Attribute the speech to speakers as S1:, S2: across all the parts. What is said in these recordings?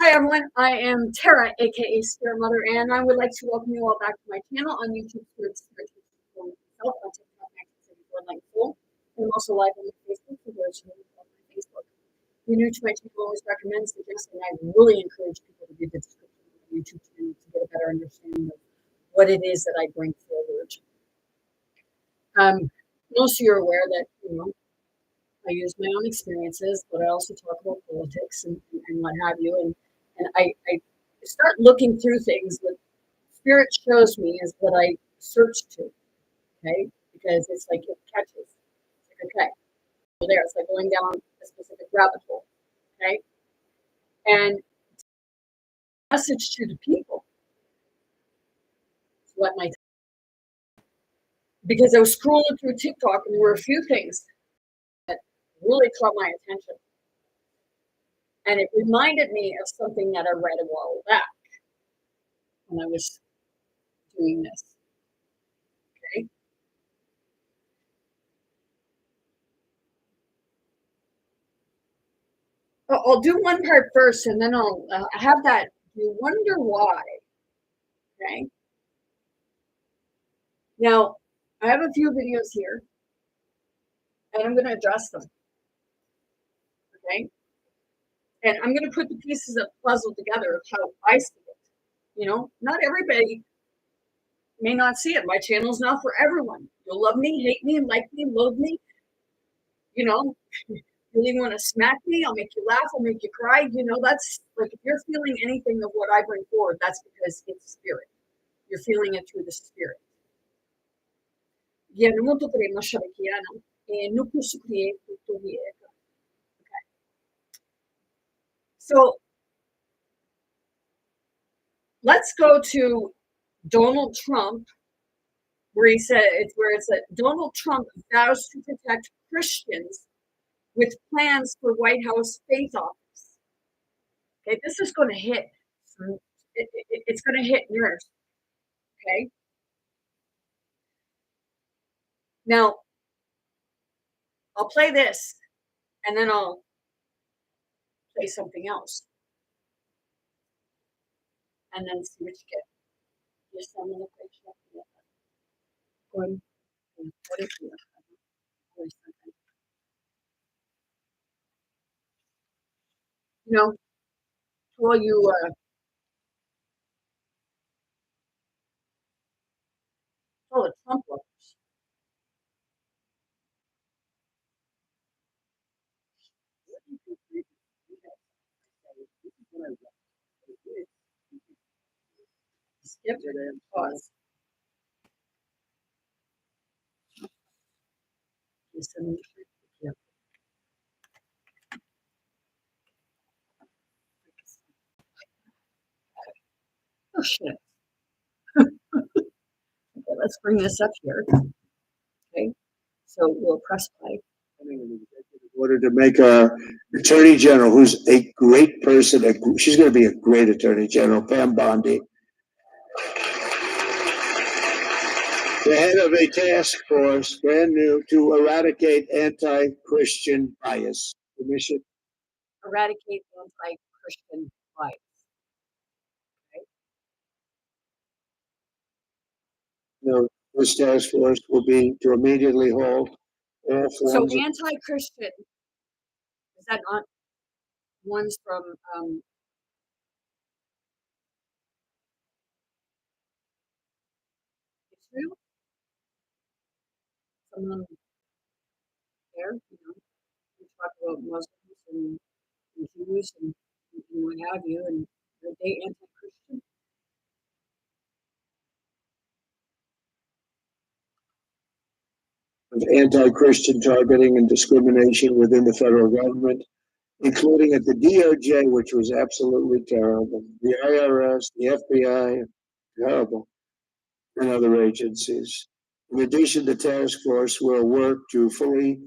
S1: Hi everyone, I am Tara, aka Spirit Mother, and I would like to welcome you all back to my channel on YouTube, Spirit for myself on TikTok, 1974 and I'm also live on Facebook for those who are on my Facebook. If you're new to my channel, I always recommend, suggest, and I really encourage people to read the description of my YouTube channel to get a better understanding of what it is that I bring forward. Most of you are aware that, I use my own experiences, but I also talk about politics and what have you. And I start looking through things that Spirit shows me is what I search to, okay? Because it's like it catches. It's like, okay, so there. It's like going down a specific rabbit hole, okay? And message to the people is what my, because I was scrolling through TikTok and there were a few things that really caught my attention. And it reminded me of something that I read a while back when I was doing this. Okay. I'll do one part first and then I'll have that. You wonder why. Okay. Now, I have a few videos here and I'm going to address them. Okay. And I'm going to put the pieces of the puzzle together of how I see it. Not everybody may not see it. My channel's not for everyone. You'll love me, hate me, like me, loathe me. Really want to smack me, I'll make you laugh, I'll make you cry. That's like, if you're feeling anything of what I bring forward, that's because it's spirit. You're feeling it through the spirit. So let's go to Donald Trump, where he said it's that Donald Trump vows to protect Christians with plans for White House faith office. Okay, this is going to hit. It's going to hit nerves. Okay. Now, I'll play this, and then I'll play something else, and then see what you get. Just some of the to all you all the Trump lovers. Skip and pause. Oh shit. Okay, let's bring this up here. Okay, so we'll press play.
S2: Order to make a attorney general who's a great person. She's going to be a great attorney general, Pam Bondi. The head of a task force, brand new, to eradicate anti-Christian bias. Commission.
S1: Eradicate anti-Christian bias. Okay.
S2: No, this task force will be to immediately halt all forms.
S1: So anti-Christian, is that not ones from Israel? Some of them there, we talk about Muslims and Jews and what have you, and are they anti-Christian?
S2: Anti-Christian targeting and discrimination within the federal government, including at the DOJ, which was absolutely terrible, the IRS, the FBI, terrible, and other agencies. In addition, the task force will work to fully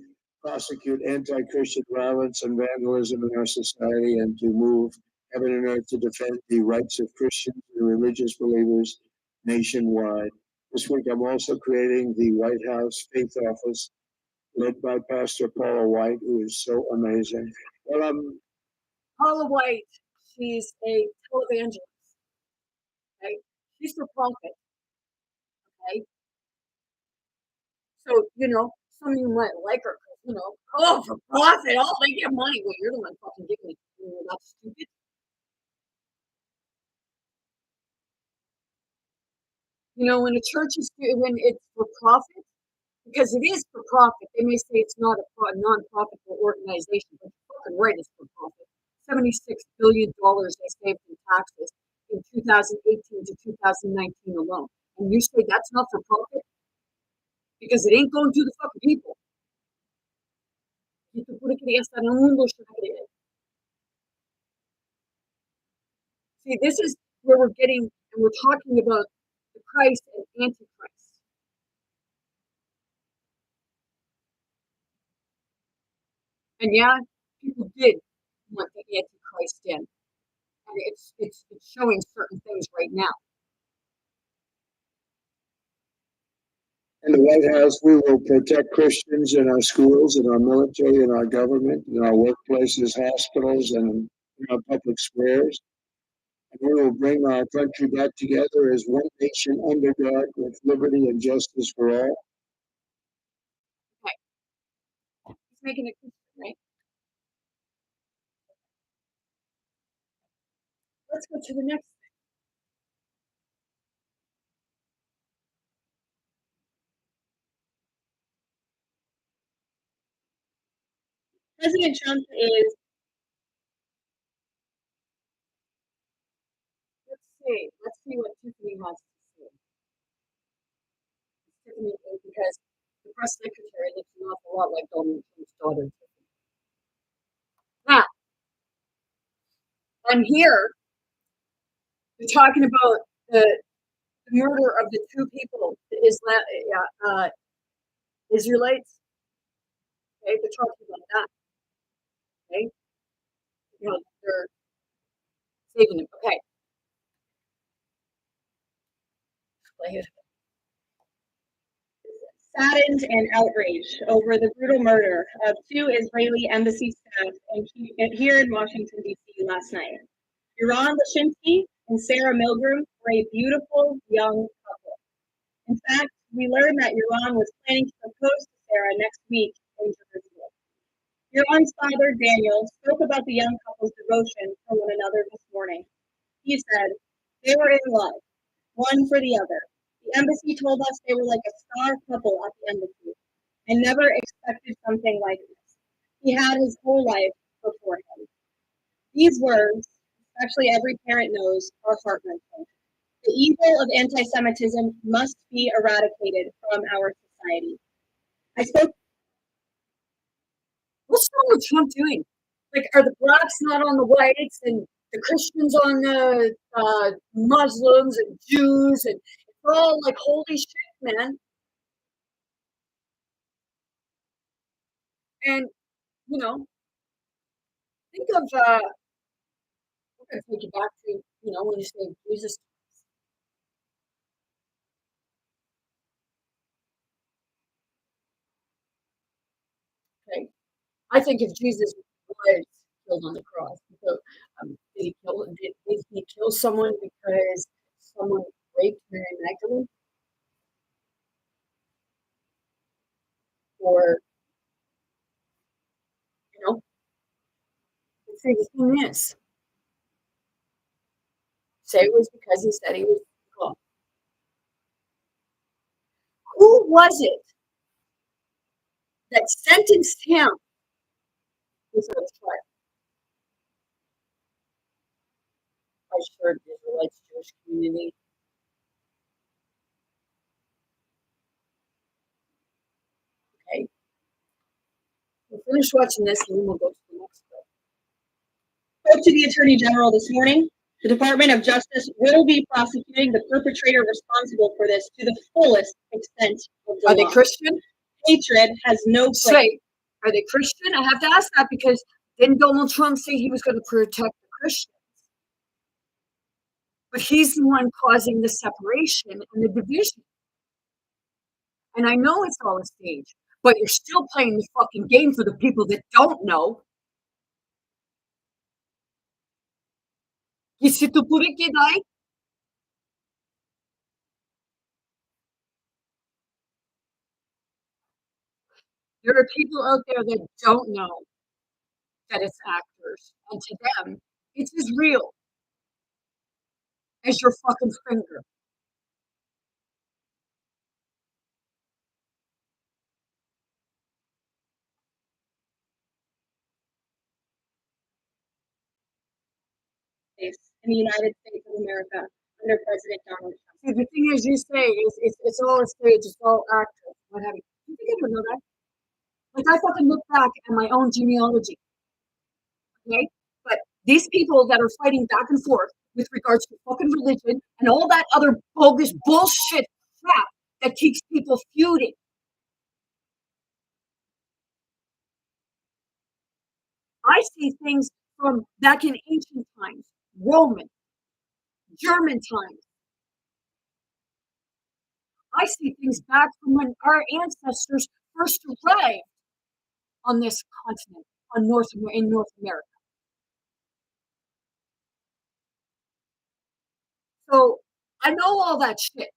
S2: prosecute anti-Christian violence and vandalism in our society and to move heaven and earth to defend the rights of Christians and religious believers nationwide. This week, I'm also creating the White House Faith Office, led by Pastor Paula White, who is so amazing. Well,
S1: Paula White, she's a televangelist. Okay, she's for profit. Okay, so some of you might like her because oh, for profit, oh, they get money. Well, you're the one fucking giving it. That's stupid. When it's for profit, because it is for profit. They may say it's not a non-profit organization, but you're fucking right, it's for profit. $76 billion they saved in taxes in 2018 to 2019 alone. And you say that's not for profit? Because it ain't going to the fucking people. See, this is where we're getting, and we're talking about the Christ and Antichrist. And yeah, people did want the Antichrist in. And it's showing certain things right now.
S2: In the White House, we will protect Christians in our schools, in our military, in our government, in our workplaces, hospitals, and in our public squares. And we will bring our country back together as one nation under God with liberty and justice for all.
S1: Okay. He's making a question, right? Let's go to the next thing.
S3: President Trump is.
S1: Let's see what Tiffany has to say. Tiffany, because the press secretary looks an awful lot like Donald Trump's daughter. Now, I'm here. We're talking about the murder of the two people, the Israelites. Okay, they're talking about that. Okay, they're saving them. Okay. Play it.
S3: Saddened and outraged over the brutal murder of two Israeli embassy staff here in Washington, D.C. last night. Yaron Lashinsky and Sarah Milgram were a beautiful young couple. In fact, we learned that Yaron was planning to propose to Sarah next week in Jerusalem. Yaron's father, Daniel, spoke about the young couple's devotion for one another this morning. He said, they were in love, one for the other. The embassy told us they were like a star couple at the embassy. I never expected something like this. He had his whole life before him. These words, especially every parent knows, are heart-wrenching. The evil of anti-Semitism must be eradicated from our society. I spoke.
S1: What's Donald Trump doing? Like, are the blacks not on the whites and the Christians on the Muslims and Jews, and it's all like holy shit, man. And think of we're gonna take you back to when you say Jesus. Okay, I think if Jesus was killed on the cross, so, did he kill someone because someone raped Mary Magdalene? Or, let's say the thing is, say it was because he said he was God. Who was it that sentenced him without a trial? I sure the Israelites Jewish community. Okay. We'll finish watching this and then we'll go to the next one.
S3: Spoke to the Attorney General this morning. The Department of Justice will be prosecuting the perpetrator responsible for this to the fullest extent of the law.
S1: Are they Christian?
S3: Hatred has no place.
S1: Say, are they Christian? I have to ask that because didn't Donald Trump say he was going to protect the Christians? But he's the one causing the separation and the division. And I know it's all a stage, but you're still playing the fucking game for the people that don't know. कि se tu pure que dai, there are people out there that don't know that it's actors, and to them, it's as real as your fucking finger.
S3: In the United States of America under President Donald Trump.
S1: See, the thing is, you say it's all a stage, it's all actors, what have you. You think I don't know that? Like I fucking look back at my own genealogy, okay? But these people that are fighting back and forth with regards to fucking religion and all that other bogus bullshit crap that keeps people feuding. I see things from back in ancient times, Roman, German times. I see things back from when our ancestors first arrived on this continent, in North America. So I know all that shit,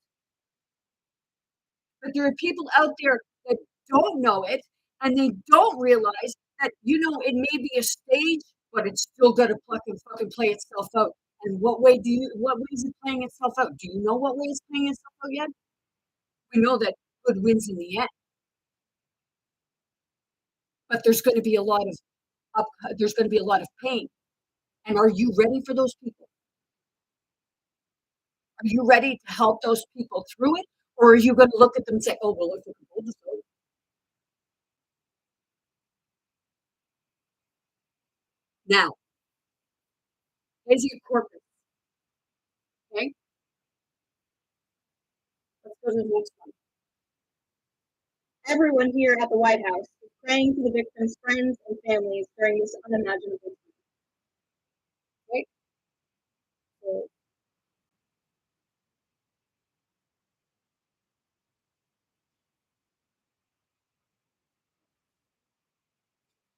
S1: but there are people out there that don't know it, and they don't realize that it may be a stage, but it's still going to fucking play itself out. And what way is it playing itself out? Do you know what way it's playing itself out yet? We know that good wins in the end, but there's going to be a lot of pain. And are you ready for those people? Are you ready to help those people through it? Or are you going to look at them and say, oh, well, if we can hold this over. Now, here's your corporate. Okay, let's go to the next one.
S3: Everyone here at the White House is praying for the victims' friends and families during this unimaginable time.
S1: Okay, so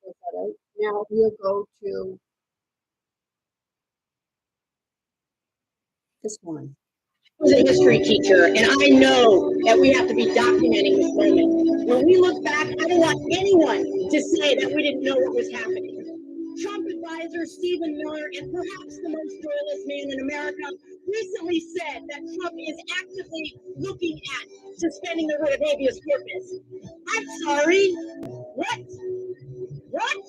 S1: close that out. Now we'll go to this one.
S3: I was a history teacher, and I know that we have to be documenting this moment. When we look back, I don't want anyone to say that we didn't know what was happening. Trump advisor Stephen Miller, and perhaps the most joyless man in America, recently said that Trump is actively looking at suspending the writ of habeas corpus. I'm sorry. What? What?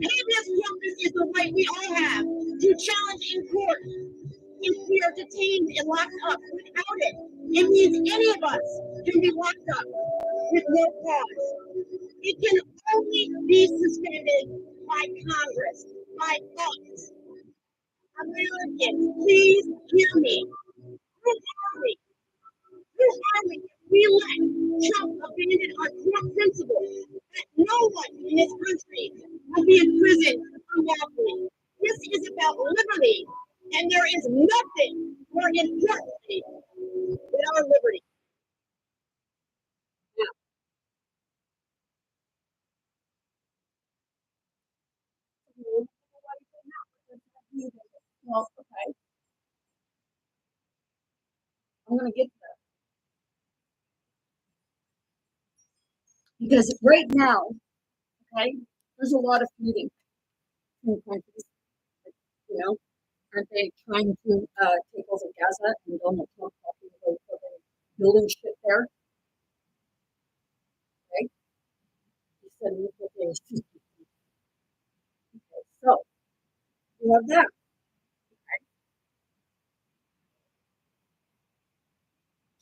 S3: Habeas corpus is the right we all have to challenge in court if we are detained and locked up. Without it, it means any of us can be locked up with no cause. It can only be suspended by Congress, by us. Americans, please hear me. Who are we? Who are we if we let Trump abandon our core principle that no one in this country will be in prison unlawfully? This is about liberty, and there is nothing more important than our liberty.
S1: Well, okay, I'm going to get there. Because right now, okay, there's a lot of feuding in countries. You know, aren't they trying to take over Gaza and Donald Trump talking about building shit there? Okay, he said look what they okay, so you have that.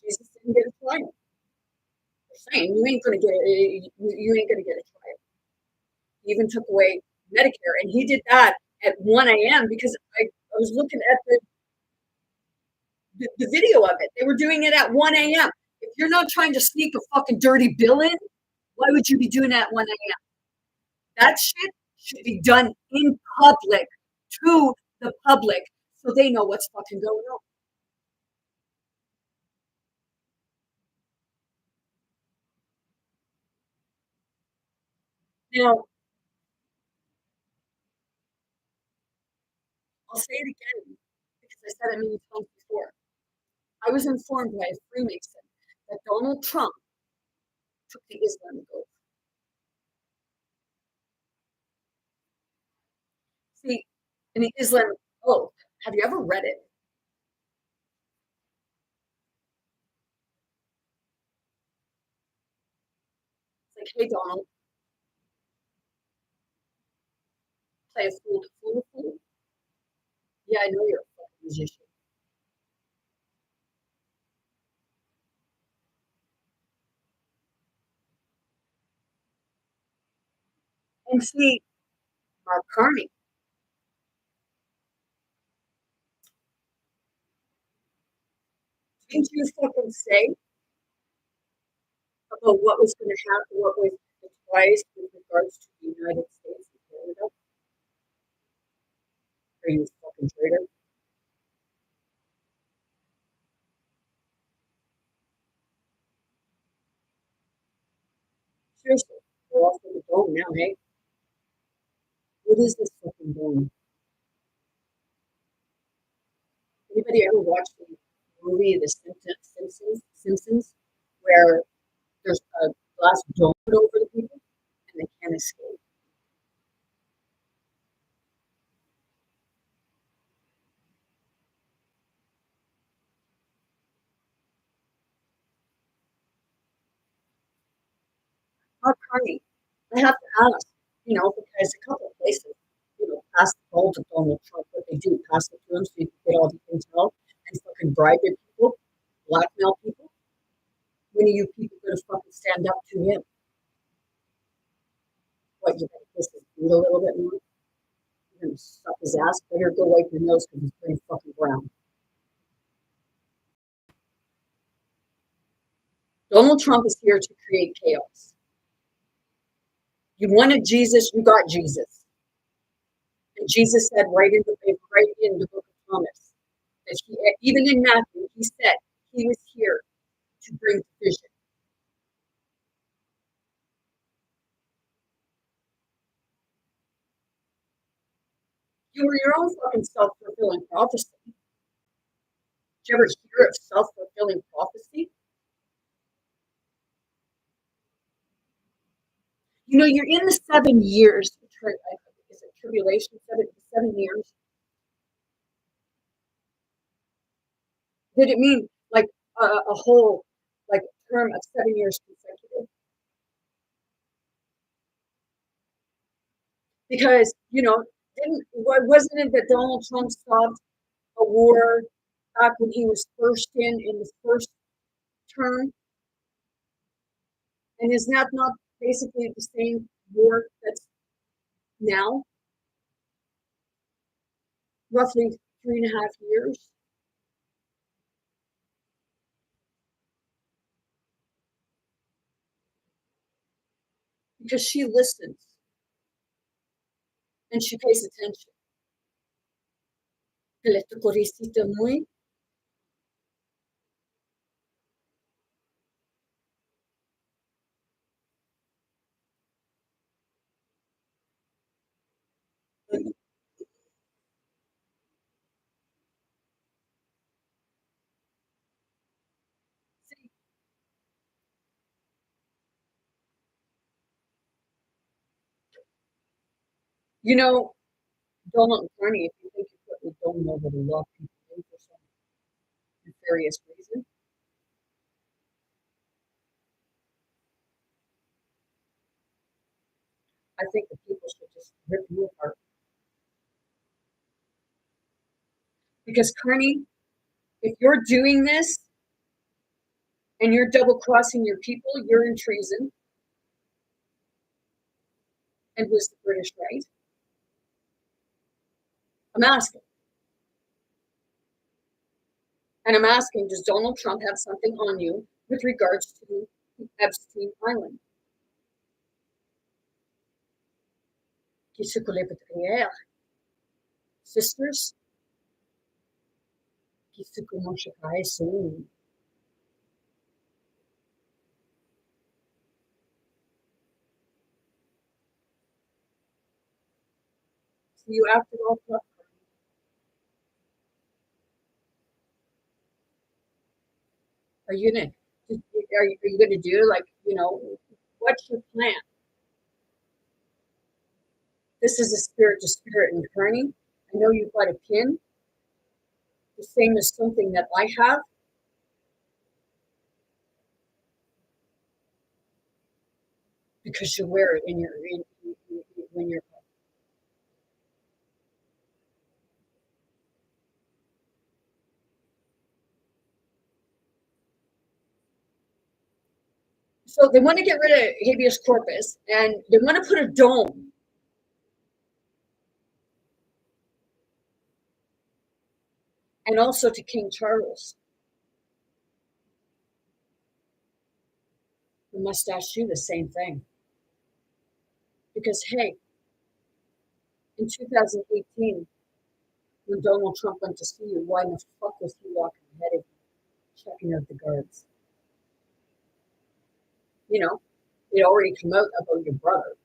S1: Jesus didn't get a trial. They're saying you ain't gonna get you ain't gonna get a trial. He even took away Medicare, and he did that at 1 a.m. because I was looking at the video of it. They were doing it at 1 a.m. If you're not trying to sneak a fucking dirty bill in, why would you be doing that at 1 a.m.? That shit should be done in public to the public so they know what's fucking going on. Now, I'll say it again because I said it many times before. I was informed by a Freemason that Donald Trump took the Islamic oath. See, in the Islamic oath, have you ever read it? It's like, hey, Donald, play a fool to fool a fool. Yeah, I know you're a fucking musician. And see, Mark Carney, didn't you fucking say about what was going to happen, what was advised with regards to the United States and Canada? Are you a fucking traitor? Seriously, we're off the dome now, hey? What is this fucking dome? Anybody ever watched the movie The Simpsons, where there's a glass dome put over the people and they can't escape? Mark Carney, I have to ask, because a couple of places, pass the ball to Donald Trump, what they do, pass it to him so you can get all the intel and fucking bribe their people, blackmail people. When are you people going to fucking stand up to him? What, you going to kiss his boot a little bit more? You're going to suck his ass? Better go wipe your nose because he's pretty fucking brown. Donald Trump is here to create chaos. You wanted Jesus, you got Jesus. And Jesus said right in the book of Thomas that even in Matthew, he said he was here to bring division. You were your own fucking self-fulfilling prophecy. Did you ever hear of self-fulfilling prophecy? You're in the 7 years. Is it tribulation? 7 years. Did it mean like a whole like term of 7 years consecutive? Because wasn't it that Donald Trump stopped a war back when he was first in his first term? And is that not basically the same war that's now? Roughly 3.5 years. Because she listens and she pays attention. You know, Donald Carney, if you think you don't know that a lot of people in for some nefarious reason, I think the people should just rip you apart. Because Carney, if you're doing this and you're double crossing your people, you're in treason. And was the British right? I'm asking. And I'm asking, does Donald Trump have something on you with regards to Epstein Island? Sisters, so you acted all tough. Are you gonna do, like, what's your plan? This is a spirit to spirit and attorney. I know you've got a pin, the same as something that I have. Because you wear it when you're. So they want to get rid of habeas corpus, and they want to put a dome. And also to King Charles. We must ask you the same thing. Because, hey, in 2018, when Donald Trump went to see you, why in the fuck was he walking ahead of you, checking out the guards? It already come out about your brother.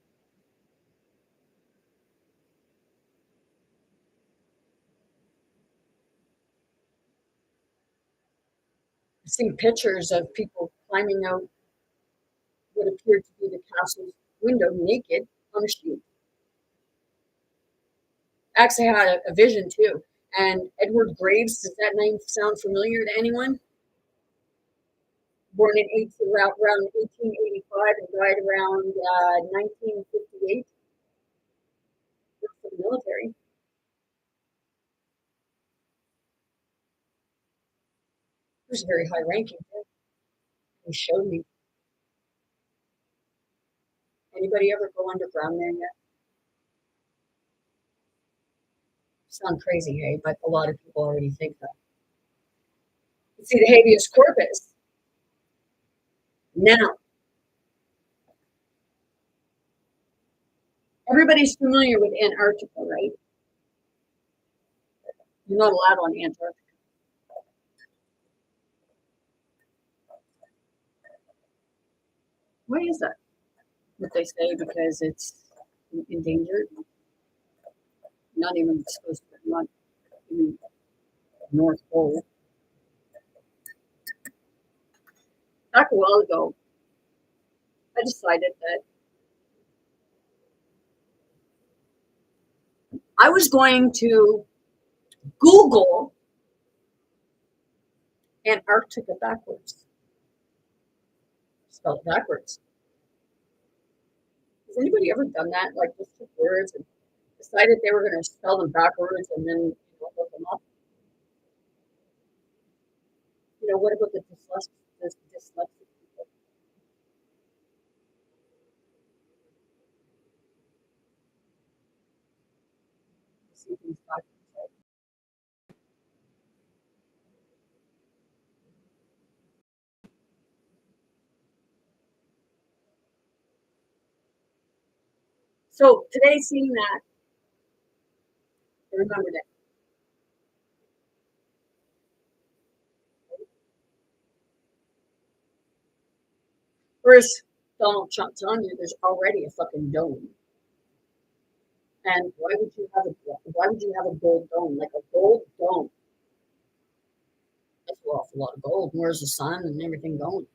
S1: I've seen pictures of people climbing out what appeared to be the castle's window naked on a sheet. Actually, I had a vision too. And Edward Graves, does that name sound familiar to anyone? Born in around 1885 and died around 1958. Worked for the military. He was very high ranking. He showed me. Anybody ever go underground there yet? Sound crazy, hey, but a lot of people already think that. You see the habeas corpus. Now, everybody's familiar with Antarctica, right? You're not allowed on Antarctica. Why is that? What they say, because it's endangered. Not even supposed to, not even North Pole. Back a while ago, I decided that I was going to Google Antarctica backwards. Spell it backwards. Has anybody ever done that? Like, just took words and decided they were going to spell them backwards and then look them up? What about the dyslexic people? See things backwards, right? So today, seeing that, I remembered it. Whereas Donald Trump telling you there's already a fucking dome. And why would you have a gold dome? Like a gold dome. That's an awful lot of gold. Where's the sun and everything going?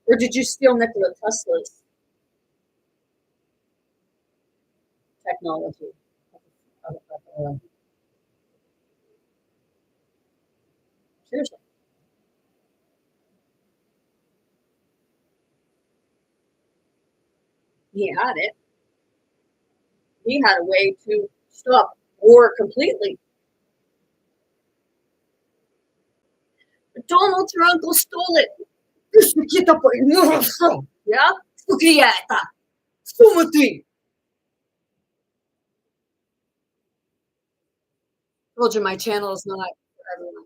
S1: Or did you steal Nikola Tesla's technology? Seriously. He had it. He had a way to stop war completely. But Donald, your uncle stole it. Yeah? Told you my channel is not for everyone.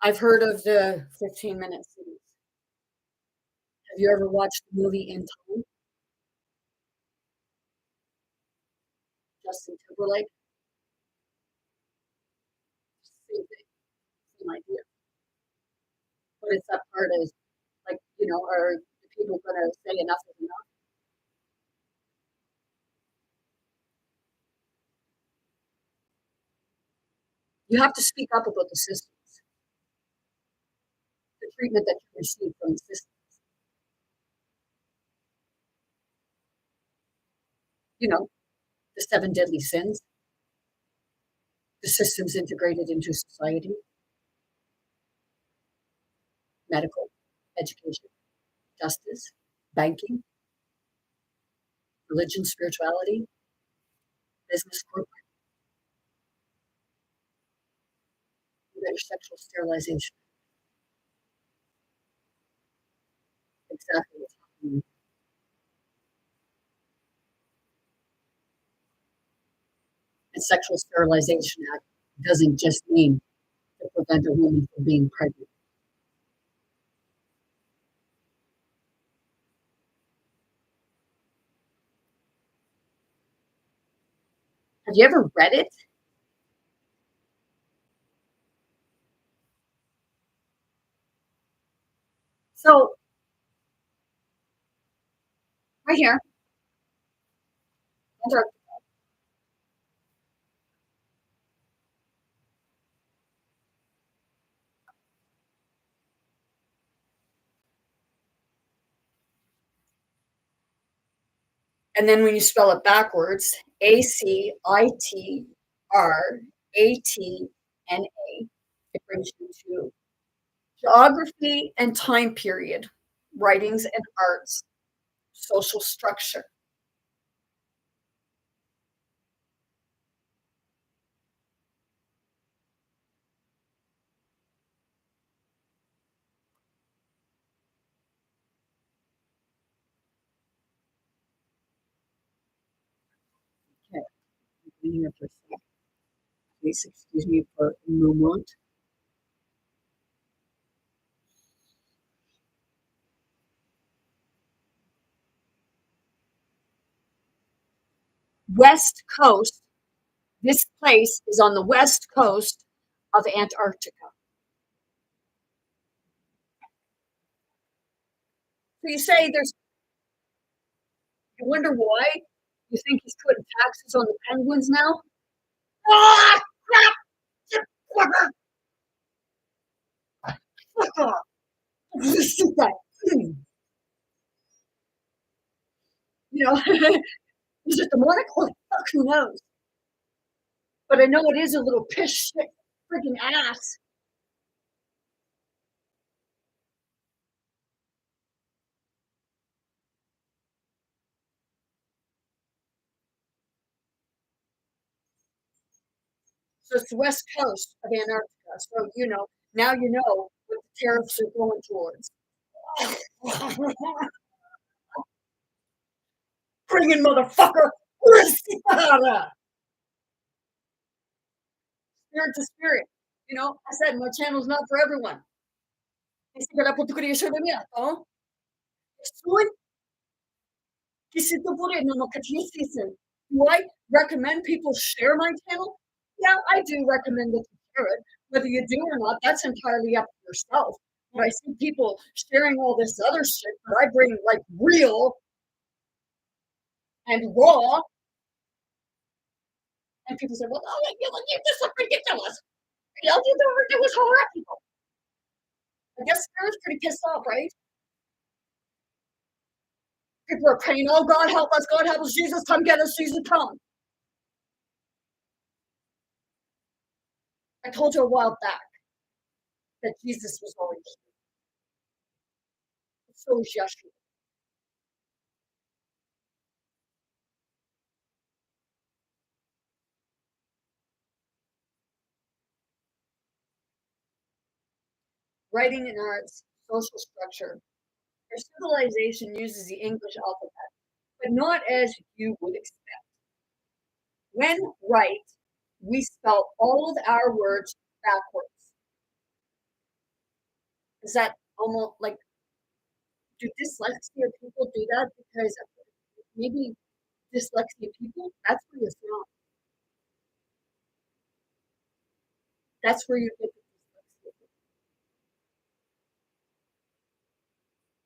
S1: I've heard of the 15-minute series. Have you ever watched the movie In Time? Justin Timberlake? Same thing, same idea. But it's that part is like, are the people going to say enough is enough? You have to speak up about the systems, the treatment that you receive from the systems. You know, the 7 deadly sins, the systems integrated into society, medical, education, justice, banking, religion, spirituality, business, corporate, sexual sterilization. Exactly what's happening. And Sexual Sterilization Act doesn't just mean to prevent a woman from being pregnant. Have you ever read it? So, right here, and then when you spell it backwards, ACITRATNA, it brings you to geography and time period, writings and arts, social structure. Okay, I'm here for a second. Please excuse me for a moment. West Coast. This place is on the west coast of Antarctica. So you say there's, you wonder why? You think he's putting taxes on the penguins now? Ah, crap! Fucker! Fuck off! Sit that. You know, is it demonic? Oh, fuck, who knows? But I know it is a little piss shit freaking ass. So it's the west coast of Antarctica. So, you know, now you know what the tariffs are going towards. Bring in, motherfucker! Spirit to spirit. You know, I said my channel's not for everyone. Do I recommend people share my channel? Yeah, I do recommend that you share it. Whether you do or not, that's entirely up to yourself. But I see people sharing all this other shit that I bring like real and raw, and people say, "Well, oh, you this is ridiculous. You know, it was horrible." I guess Spirit's pretty pissed off, right? People are praying, "Oh, God help us, Jesus, come get us, Jesus, come." I told you a while back that Jesus was always here. So was Yeshua. Writing and arts, social structure. Our civilization uses the English alphabet, but not as you would expect. When right, we spell all of our words backwards. Is that almost like, do dyslexia people do that? Because maybe dyslexia people, that's where you're from. That's where you get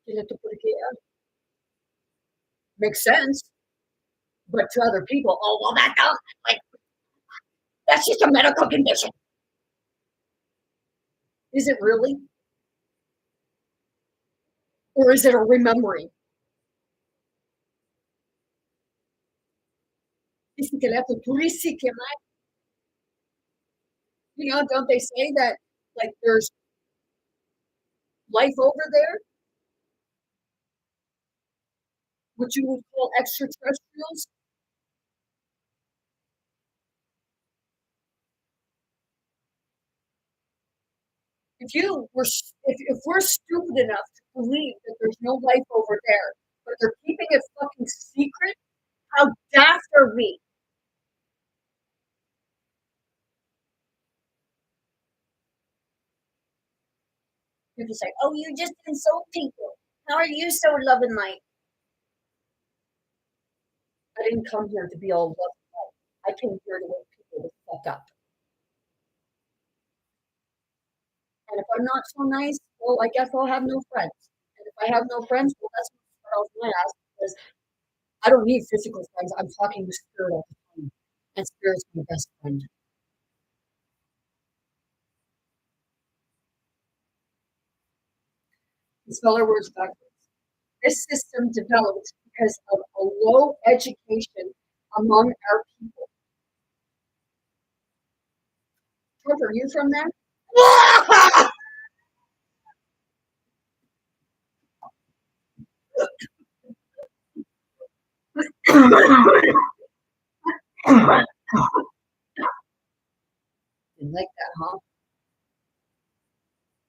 S1: the dyslexia. Makes sense. But to other people, oh well, like that's just a medical condition. Is it really? Or is it a remembering? Dicen que la turística, don't they say that like there's life over there, what you would call extraterrestrials? If we're stupid enough to believe that there's no life over there, but they're keeping it fucking secret, how daft are we? People say, "Oh, you just insult people. How are you so love and light?" I didn't come here to be all love and light. I came here to wake people the fuck up. And if I'm not so nice, well, I guess I'll have no friends. And if I have no friends, well, that's what else my ass because I don't need physical friends. I'm talking to spirit all the time, and spirit's my best friend. Spell our words backwards. This system developed because of a low education among our people. Trump, are you from there? Didn't like that, huh?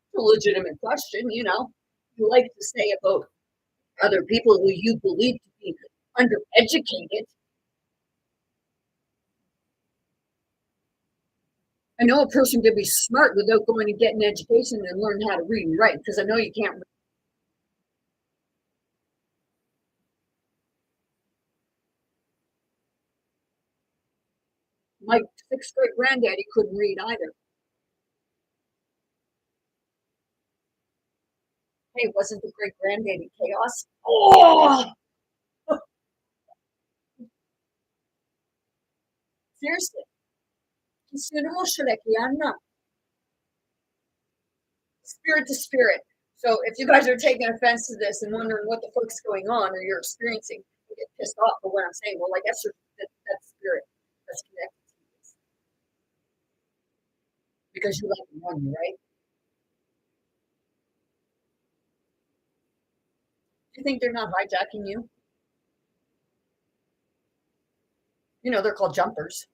S1: It's a legitimate question, You like to say about other people who you believe to be undereducated. I know a person can be smart without going to get an education and learn how to read and write, because I know you can't. My sixth grade granddaddy couldn't read either. Hey, wasn't the great granddaddy chaos? Oh, seriously. Spirit to spirit. So if you guys are taking offense to this and wondering what the fuck's going on or you're experiencing, you get pissed off for what I'm saying. Well, I guess that's spirit that's connected to you because you let them run you, right? Do you think they're not hijacking you? They're called jumpers.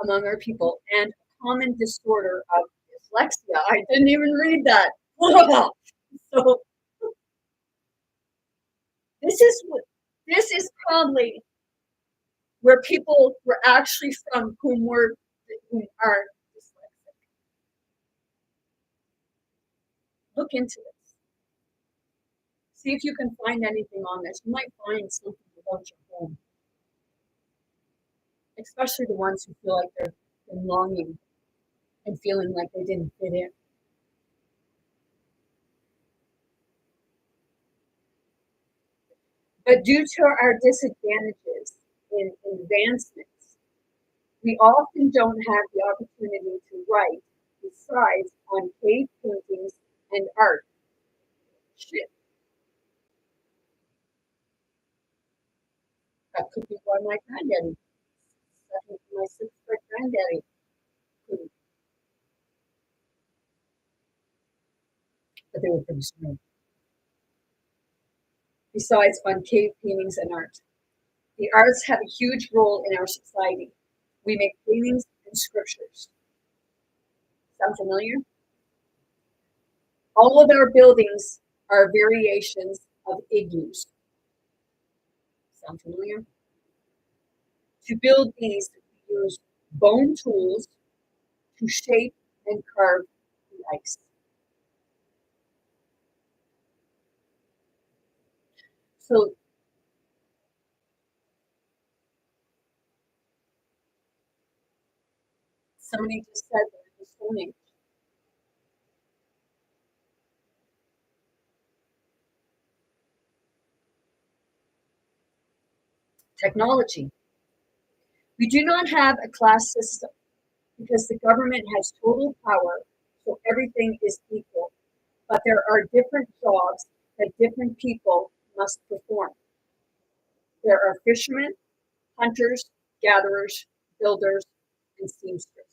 S1: Among our people and a common disorder of dyslexia. I didn't even read that. So this is what this is probably where people were actually from who are dyslexic. Look into this. See if you can find anything on this. You might find something about your home, especially the ones who feel like they're longing and feeling like they didn't fit in. But due to our disadvantages in advancements, we often don't have the opportunity to write besides on cave paintings and art. Shit, that could be why my granddaddy, my sixth great granddaddy, couldn't, but they were pretty smart. Besides on cave paintings and art, the arts have a huge role in our society. We make paintings and scriptures. Sound familiar? All of our buildings are variations of igloos. Sound familiar? To build these, we use bone tools to shape and carve the ice. So somebody just said that in the Stone Age. Technology. We do not have a class system because the government has total power, so everything is equal. But there are different jobs that different people must perform. There are fishermen, hunters, gatherers, builders, and seamsters.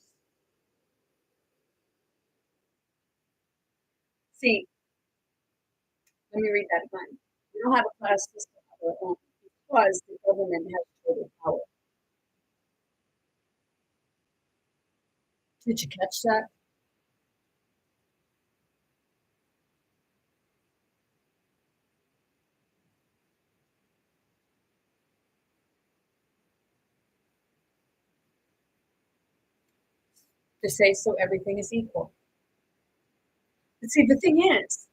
S1: See, let me read that again. We don't have a class system of our own because the government has total power. Did you catch that? To say so everything is equal. But see, the thing is,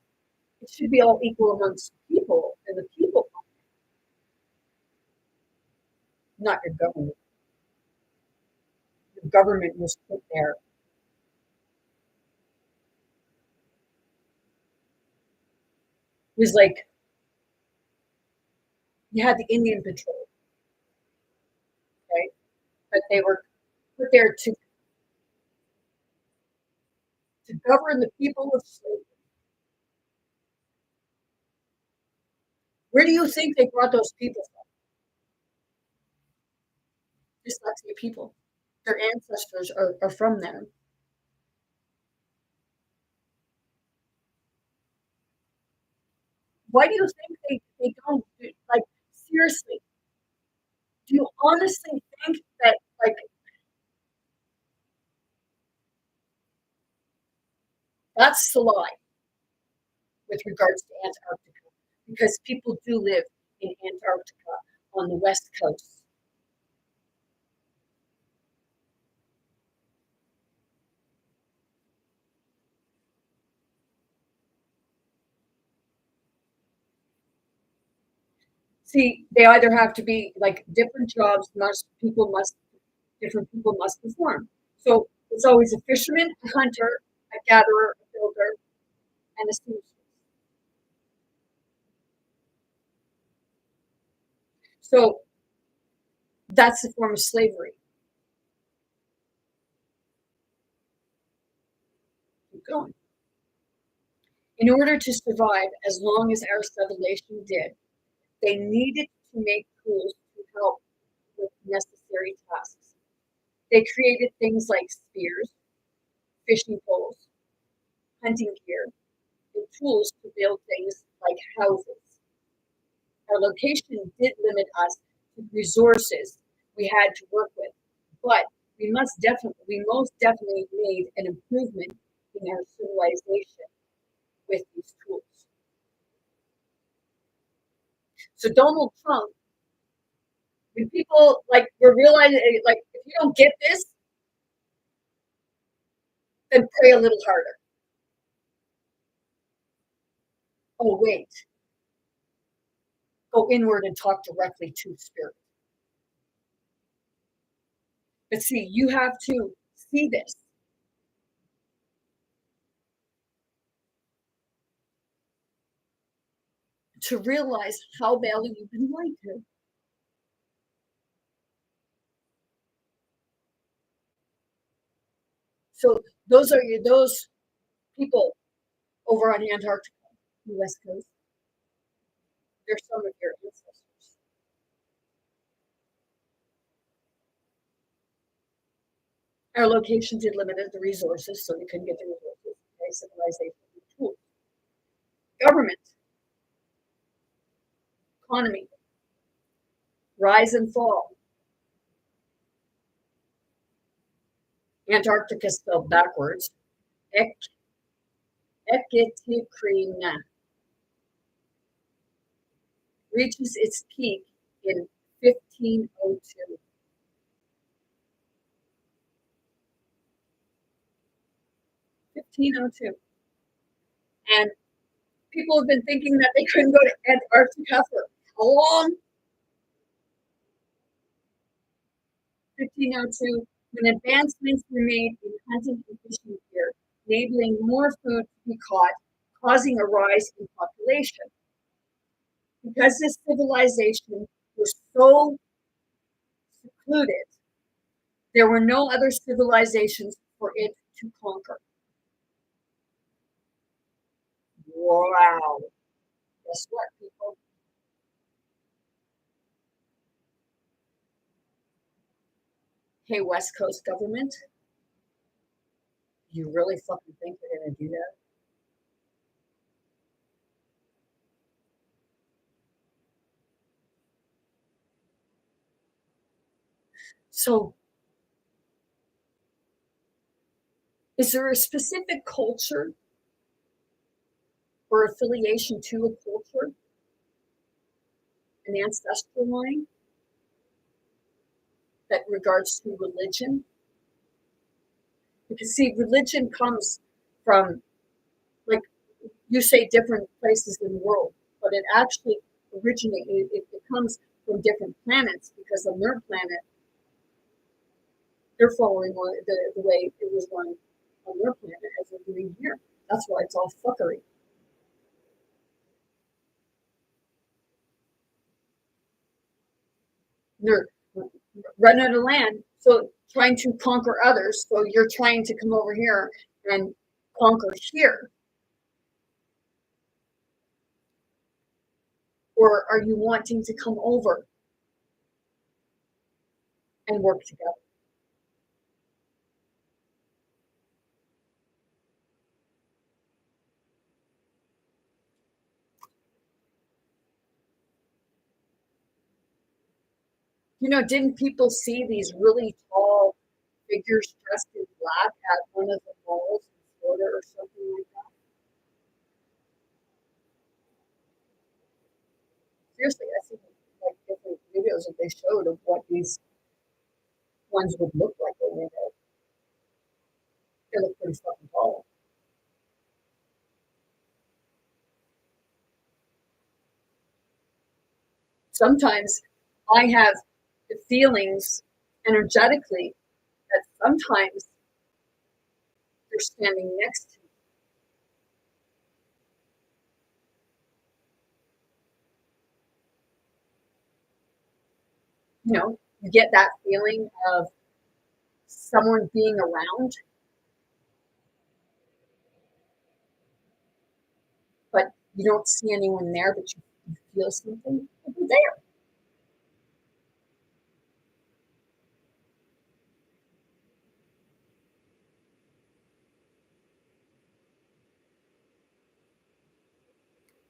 S1: it should be all equal amongst people and the people, not your government. The government was put there. It was like you had the Indian Patrol, right? But they were put there to govern the people of slavery. Where do you think they brought those people from? Dyslexia people. Their ancestors are from there. Why do you think they don't do, like, seriously? Do you honestly think that, like, that's the lie with regards to Antarctica? Because people do live in Antarctica on the west coast. See, they either have to be like different jobs, different people must perform. So it's always a fisherman, a hunter, a gatherer, a builder, and a seamstress. So that's a form of slavery. Keep going. In order to survive as long as our civilization did, they needed to make tools to help with necessary tasks. They created things like spears, fishing poles, hunting gear, and tools to build things like houses. Our location did limit us to resources we had to work with, but we most definitely made an improvement in our civilization with these tools. So Donald Trump, when people like were realizing, like, if you don't get this, then pray a little harder. Oh wait, go inward and talk directly to spirit. But see, you have to see this. To realize how badly you've been lied to. So those people over on Antarctica, the West Coast, they're some of your ancestors. Our location did limit the resources, so we couldn't get the resources. Okay, civilization and tools. Government, economy, rise and fall. Antarctica spelled backwards. Ekitikrina reaches its peak in 1502. 1502. And people have been thinking that they couldn't go to Antarctica for how long? 1502, when advancements were made in hunting and fishing gear, enabling more food to be caught, causing a rise in population. Because this civilization was so concluded there were no other civilizations for it to conquer. Wow. Guess what, people? Hey, West Coast government, you really fucking think you're going to do that? So, is there a specific culture or affiliation to a culture, an ancestral line that regards to religion? Because, see, religion comes from, like, you say different places in the world, but it actually it comes from different planets, because on their planet, they're following the way it was run on their planet as they're doing here. That's why it's all fuckery. They're running out of land, so trying to conquer others. So you're trying to come over here and conquer here. Or are you wanting to come over and work together? Didn't people see these really tall figures dressed in black at one of the malls in Florida or something like that? Seriously, I see like different videos that they showed of what these ones would look like over there. They look pretty fucking tall. Sometimes I have the feelings energetically that sometimes they're standing next to me. You get that feeling of someone being around, but you don't see anyone there, but you feel something over there.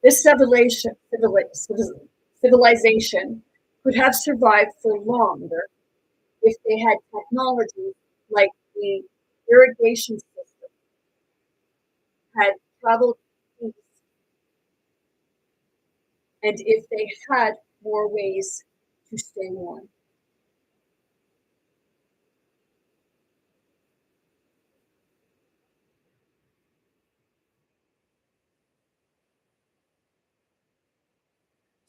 S1: This civilization could have survived for longer if they had technology like the irrigation system, had traveled east, and if they had more ways to stay warm.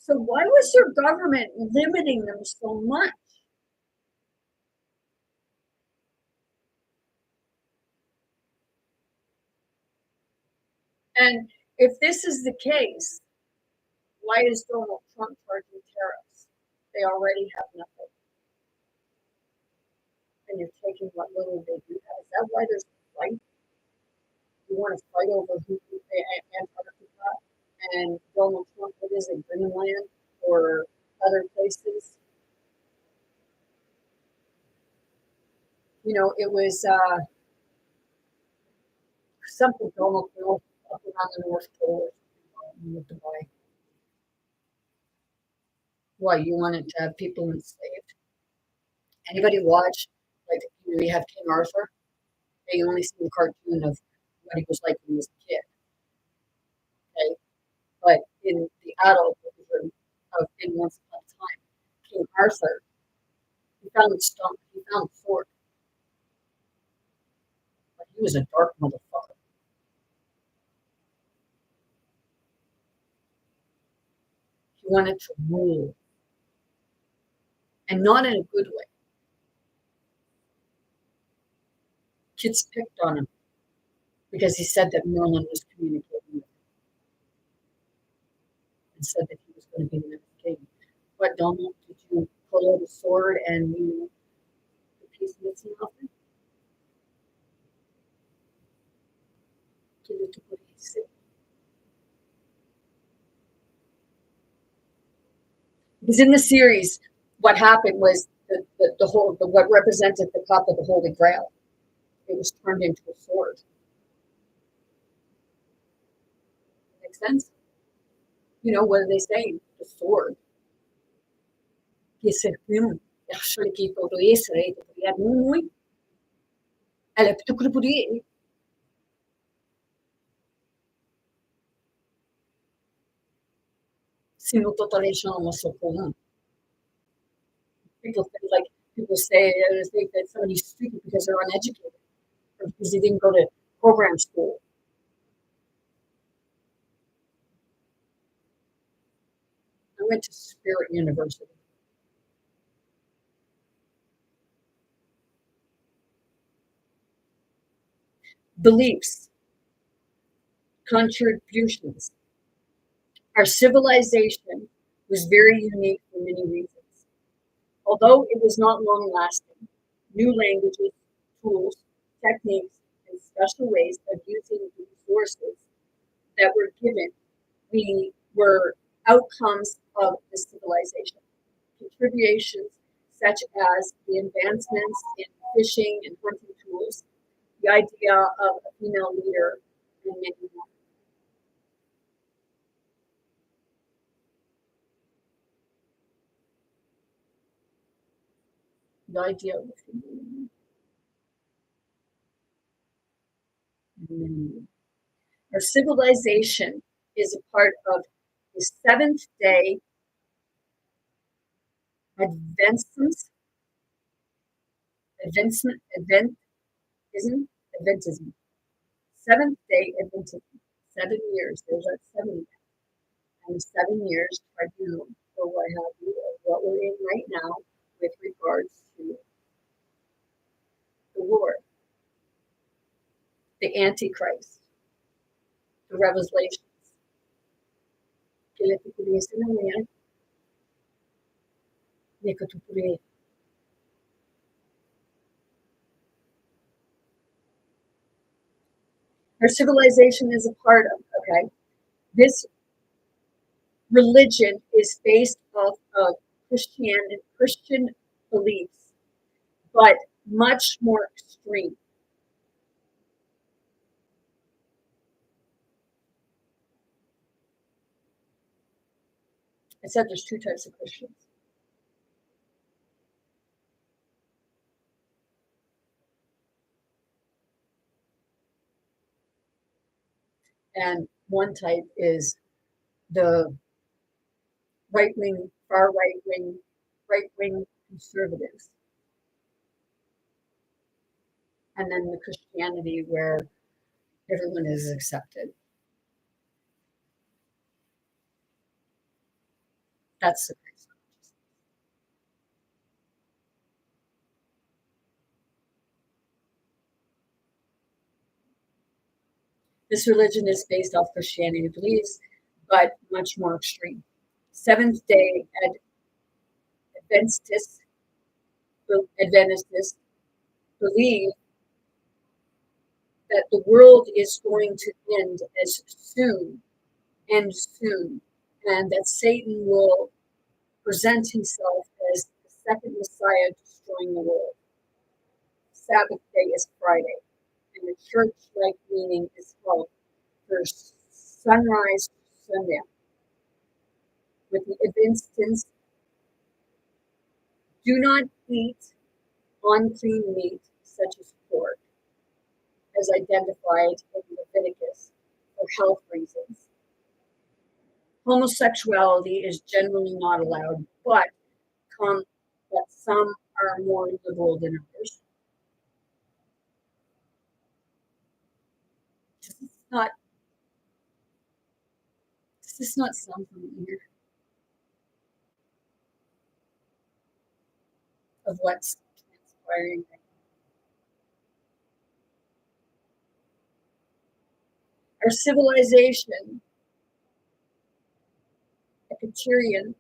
S1: So why was your government limiting them so much? And if this is the case, why is Donald Trump charging tariffs? They already have nothing. And you're taking what little they do have. Is that why there's a fight? You want to fight over who Antarctica and Donald Trump, what is it, Greenland or other places? It was something Donald Trump up around the North Pole with Dubai. Why, you wanted to have people enslaved? Anybody watch, like, we have King Arthur? They only see the cartoon of what he was like when he was a kid. Okay? But in the adult version of In Once Upon a Time, King Arthur, he found a sword. But he was a dark motherfucker. He wanted to rule. And not in a good way. Kids picked on him because he said that Merlin was communicating with him and said that he was going to be the next king. What, Donald, did you pull out a sword and you Nothing. Because in the series, what happened was what represented the cup of the Holy Grail, it was turned into a sword. Makes sense? You know, what are they saying? The sword. People think like people say they think that somebody's stupid because they're uneducated or because they didn't go to program school. I went to Spirit University. Beliefs, contributions. Our civilization was very unique for many reasons. Although it was not long lasting, new languages, tools, techniques, and special ways of using the resources that were given, we were outcomes of the civilization. Contributions such as the advancements in fishing and hunting tools, the idea of a female leader, and many more. The idea of a female leader, and many more. Our civilization is a part of the seventh day advancements, adventism. Seventh day Adventism. 7 years. There's that 7 and 7 years tribunal for what have you, of what we're in right now with regards to the Lord, the Antichrist, the Revelations. Our civilization is a part of, okay, this religion is based off of Christian beliefs, but much more extreme. I said there's two types of Christians. And one type is the far right wing conservatives. And then the Christianity where everyone is accepted. That's the Christ consciousness. This religion is based off Christianity beliefs, but much more extreme. Seventh day Adventists believe that the world is going to end soon, and that Satan will present himself as the second Messiah destroying the world. Sabbath day is Friday, and the church-like meaning is called for sunrise to sundown. With the Adventists, do not eat unclean meat such as pork, as identified in Leviticus for health reasons. Homosexuality is generally not allowed, but some are more liberal than others. Does this not sound familiar of what's transpiring right now? Our civilization, Epicurean,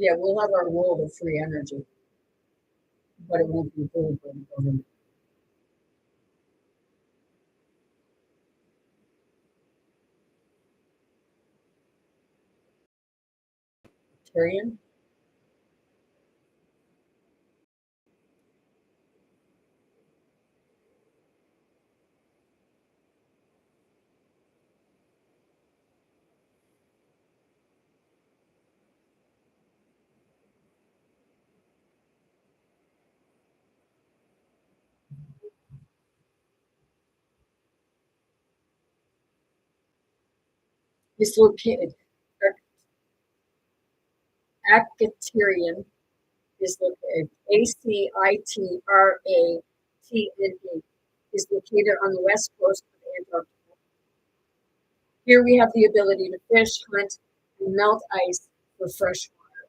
S1: Yeah, we'll have our world of free energy, but it won't be ruled by the government. Tyrion? Is located, Aciterian is located, Acitratne, is located on the west coast of Antarctica. Here we have the ability to fish, hunt, and melt ice for fresh water.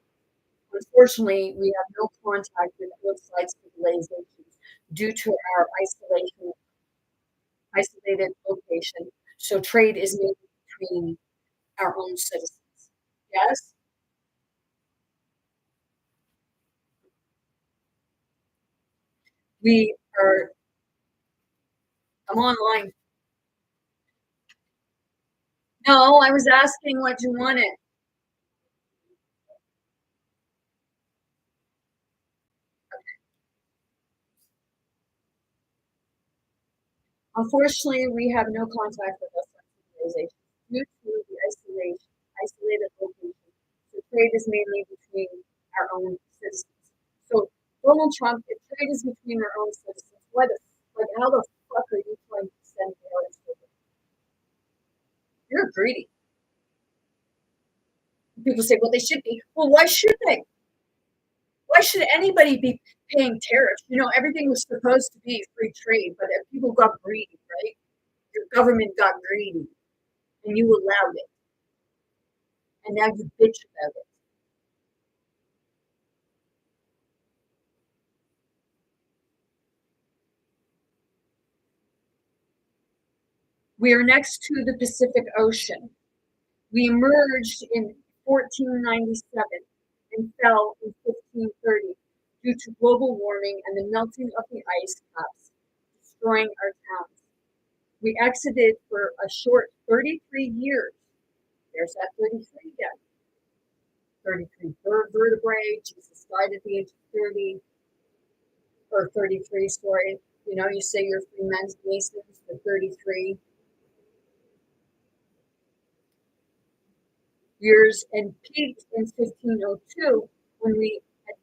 S1: Unfortunately, we have no contact with outside civilizations due to our isolated location. So trade is made between our own citizens. Yes? We are, I'm online. No, I was asking what you wanted. Unfortunately, we have no contact with outside civilization due to the isolated location. So trade is mainly between our own citizens. So Donald Trump, if trade is between our own citizens, how the fuck are you trying to send tariffs over? You're greedy. People say, well, they should be. Well, why should they? Why should anybody be paying tariffs? You know, everything was supposed to be free trade, but people got greedy, right? Your government got greedy, and you allowed it, and now you bitch about it. We are next to the Pacific Ocean. We emerged in 1497 and fell in 1530 due to global warming and the melting of the ice caps, destroying our towns. We exited for a short 33 years. There's that 33 again. 33 vertebrae. Jesus died at the age of 30 or 33, sorry. You know, you say you're Freemasons for 33 years and peaked in 1502 when we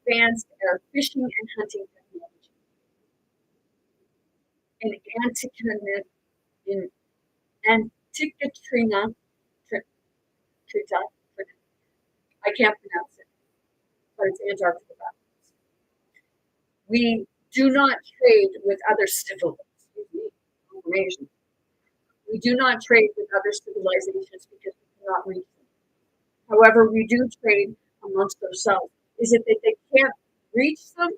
S1: advanced our fishing and hunting technology. In Antikythera, I can't pronounce it, but it's Antarctica. We do not trade with other civilizations. We do not trade with other civilizations because we cannot reach them. However, we do trade amongst ourselves. Is it that they can't reach them,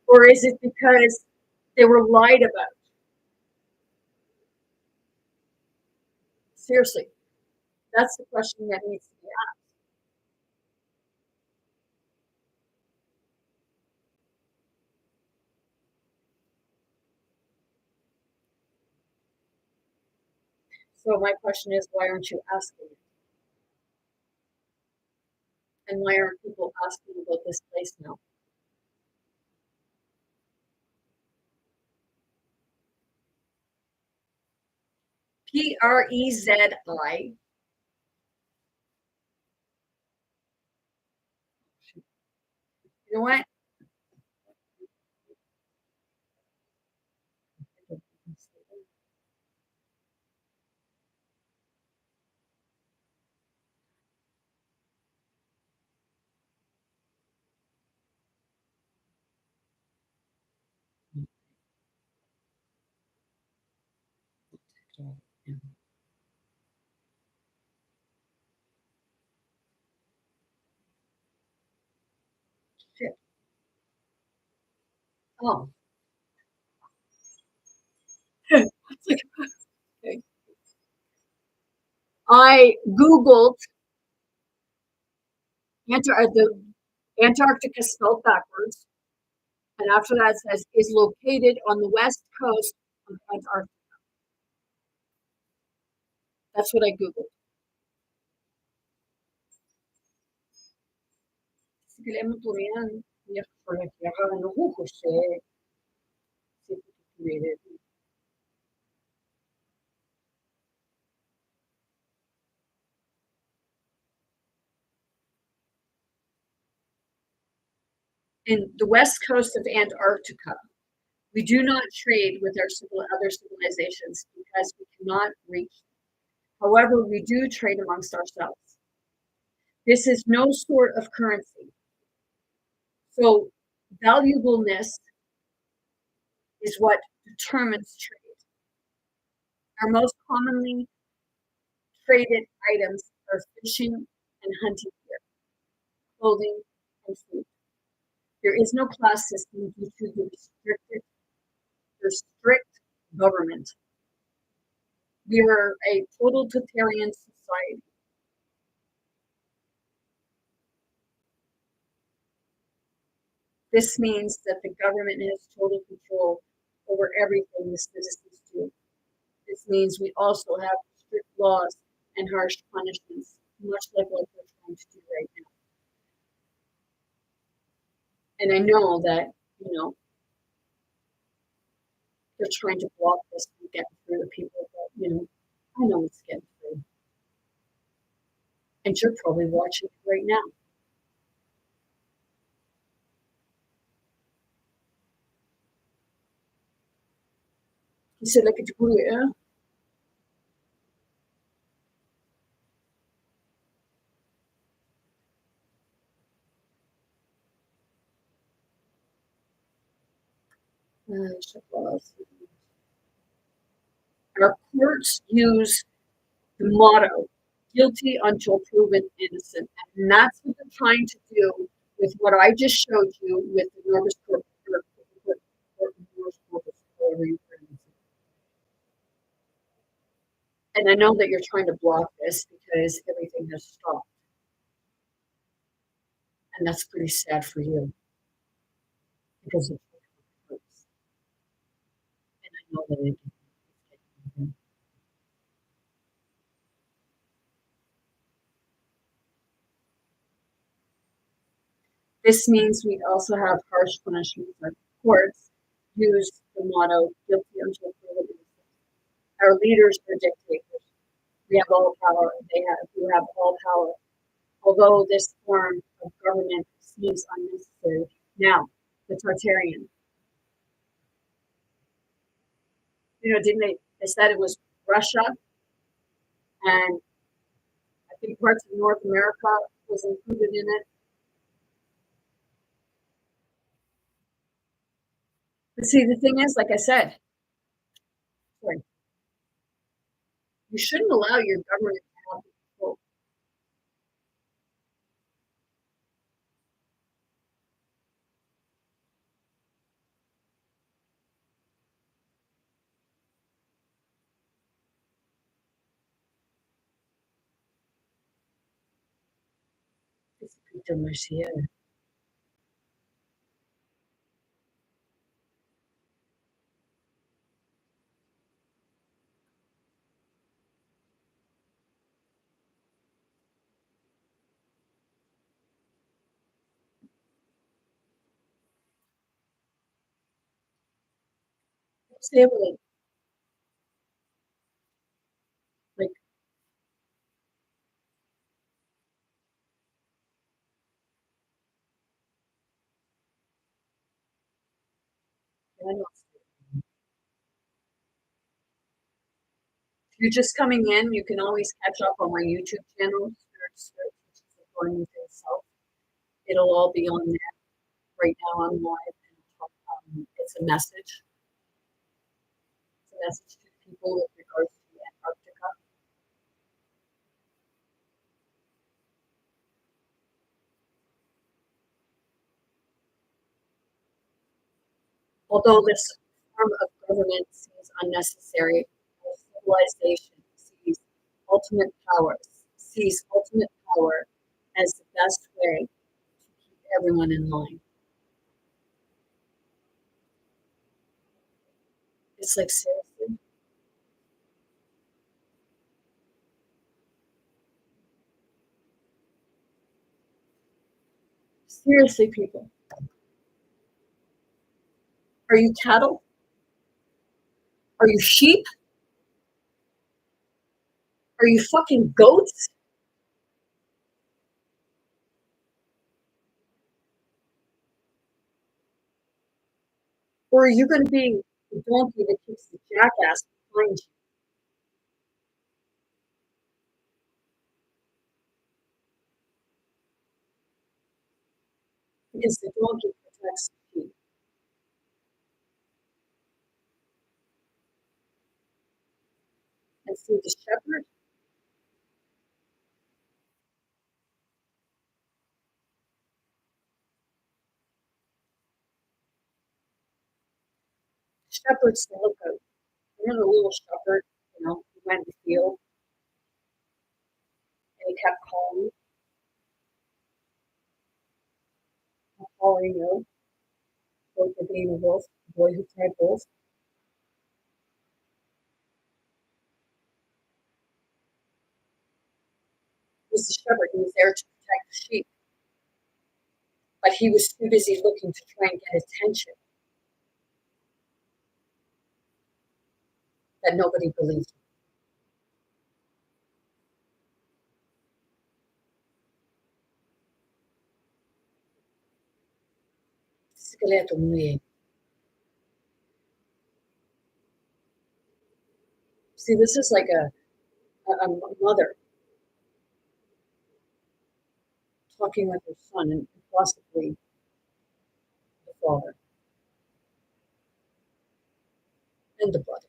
S1: or is it because they were lied about? Seriously, that's the question that needs to be asked. So my question is, why aren't you asking it? And why aren't people asking about this place now? Prezi. You know what? Shit. Oh. Okay. I Googled Antarctica spelled backwards. And after that it says is located on the west coast of Antarctica. That's what I Googled. Si queremos turian, ya por aquí agarran los ojos, in the west coast of Antarctica, we do not trade with our other civilizations because we cannot reach them. However, we do trade amongst ourselves. This is no sort of currency. So valuableness is what determines trade. Our most commonly traded items are fishing and hunting gear, clothing, and food. There is no class system due to the strict government. We are a totalitarian society. This means that the government has total control over everything the citizens do. This means we also have strict laws and harsh punishments, much like what we're trying to do right now. And I know that, they're trying to block this from getting through the people, but, I know it's getting through. And you're probably watching it right now. He said, like, yeah. Our courts use the motto, guilty until proven innocent. And that's what they're trying to do with what I just showed you with the Norris Corpus, whatever you pronounce it. And I know that you're trying to block this because everything has stopped. And that's pretty sad for you. Because it hurts. And I know that it is. This means we also have harsh punishments. Our courts use the motto, guilty until proven innocent. Our leaders are dictators. We have all power. We have all power. Although this form of government seems unnecessary. Now, the Tartarian. Didn't they said it was Russia and I think parts of North America was included in it. But see, the thing is, like I said, you shouldn't allow your government to have control. It's demasiado. Say like I know. If you're just coming in, you can always catch up on my YouTube channel, It'll all be on there. Right now I'm live. It's a message. It's a message to people with regards to Antarctica. Although this form of government seems unnecessary, civilization sees ultimate power as the best way to keep everyone in line. It's like, seriously? Seriously, people. Are you cattle? Are you sheep? Are you fucking goats? Or are you going to be the donkey that keeps the jackass behind you? Because the donkey protects the sheep. And see, the shepherd's the lookout. Remember the little shepherd, who went in the field and he kept calling out about there being a wolf, a boy who cried wolf. He was the shepherd. He was there to protect the sheep, but he was too busy looking to try and get attention that nobody believed him. Skeleto muy. See, this is like a mother talking with her son and possibly the father and the brother.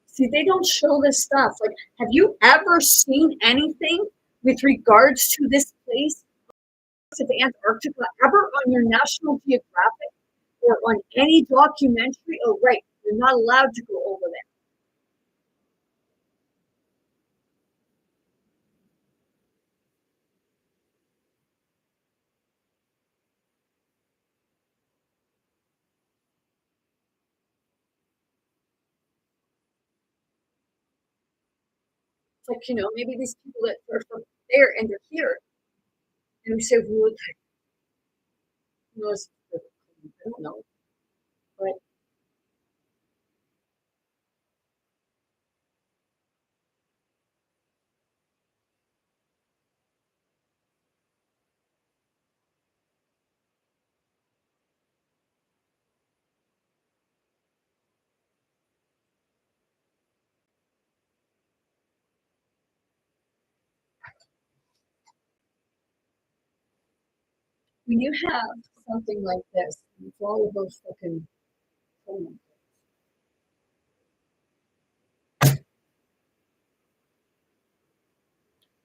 S1: See, they don't show this stuff. Like, have you ever seen anything with regards to this place of Antarctica ever on your National Geographic or on any documentary? Oh, right, you're not allowed to go over there. It's like, maybe these people that are from there and they're here, and we say, well, I don't know, but when you have something like this, it's all of those fucking hormones.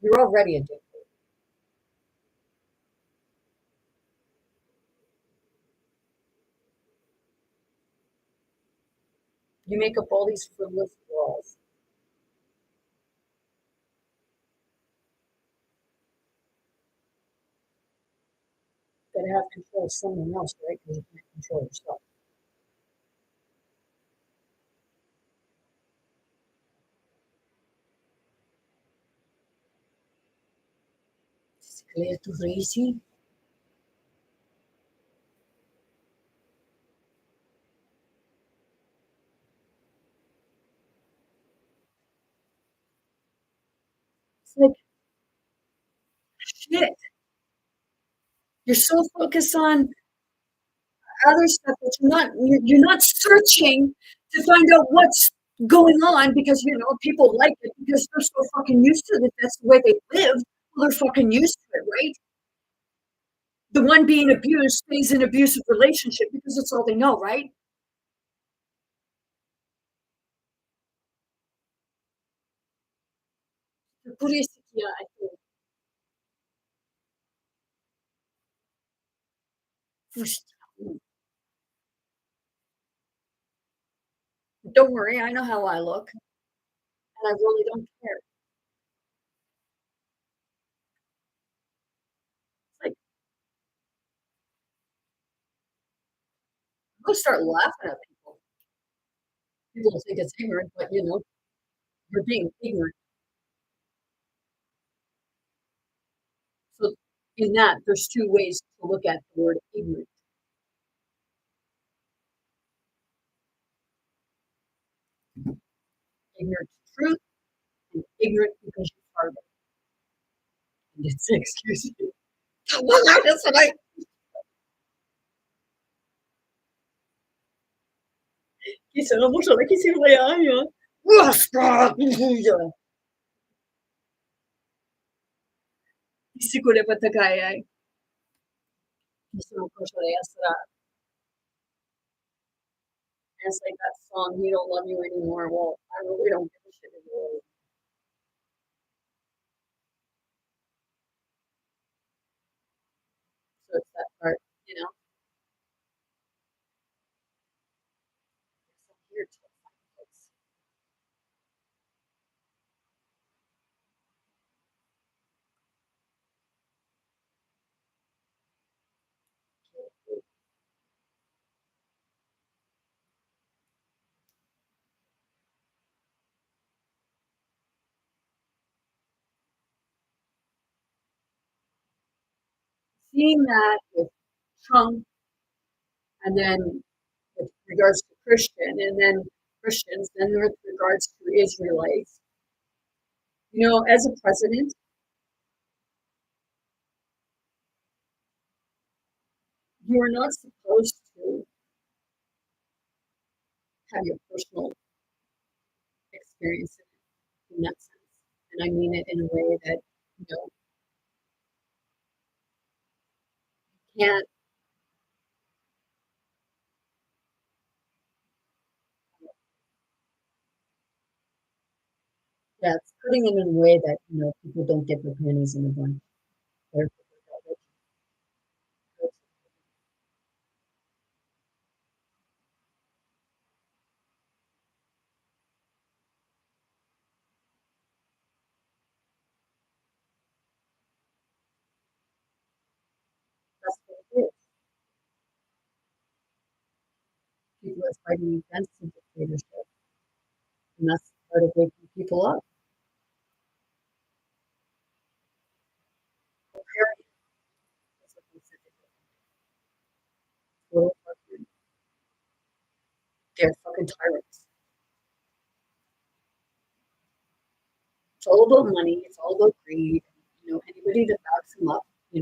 S1: You're already addicted. You make up all these frivolous laws that have control of someone else, right? Because you can't control yourself. It's clear to easy. It's like, shit. You're so focused on other stuff that you're not searching to find out what's going on because people like it because they're so fucking used to it. That's the way they live. Well, they're fucking used to it, right? The one being abused stays in abusive relationship because it's all they know, right? Por isso que Don't worry, I know how I look, and I really don't care. It's like, I'm gonna start laughing at people. People will think it's ignorant, but, you're being ignorant. So, in that, there's 2 ways to look at the word ignorant. Ignorant to truth and ignorant because you farted. And it's excuse me. That's what I quise mucho la quisiera año. Sicure patakayay. Gusto ko siya sa it's like that song, "You Don't Love You Anymore." Well, I really don't give a shit anymore. So it's that part, you know? I'm here to find place. Seeing that with Trump and then with regards to Christian and then Christians, then with regards to Israelites. As a president, you are not supposed to have your personal experience in that sense. And I mean it in a way that, you can't, yeah, it's putting it in a way that, people don't get their panties in a bunch. They're- That's what it is. People are fighting against the dictatorship, and that's part of waking people up. Period. That's what they said. They're fucking tyrants. It's all about money. It's all about greed. Anybody that backs them up, I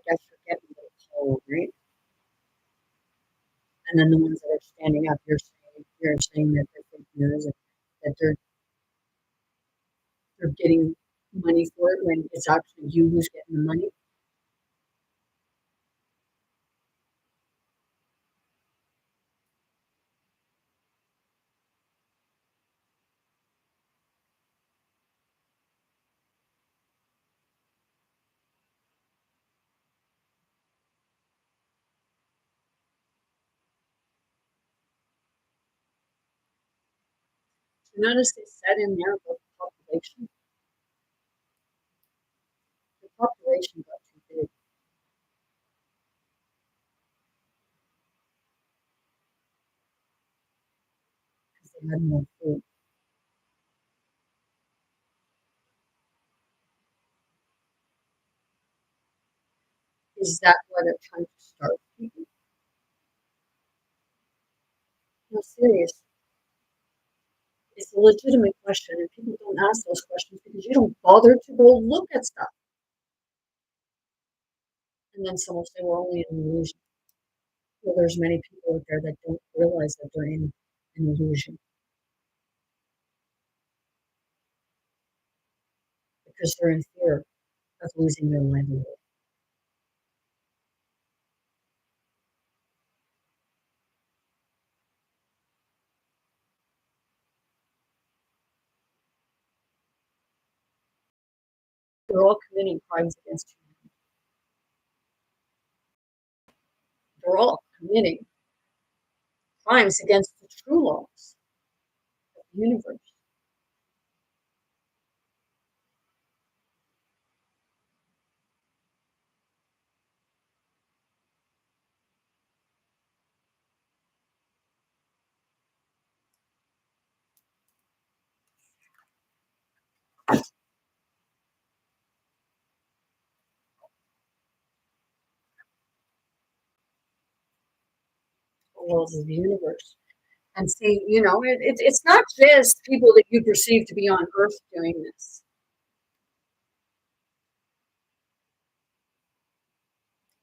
S1: guess you're getting a little cold, right? And then the ones that are standing up, you're saying that they're fake news and that they're getting money for it when it's actually you who's getting the money. So notice they said in there about the population. The population got too big because they had more food. Is that why they're trying to starve people? No, serious. It's a legitimate question, and people don't ask those questions because you don't bother to go look at stuff. And then some will say we're only in an illusion. Well, there's many people out there that don't realize that they're in an illusion because they're in fear of losing their livelihood. They're all committing crimes against humanity. they're all committing crimes against the true laws of the universe. The laws of the universe. And see, it's not just people that you perceive to be on Earth doing this.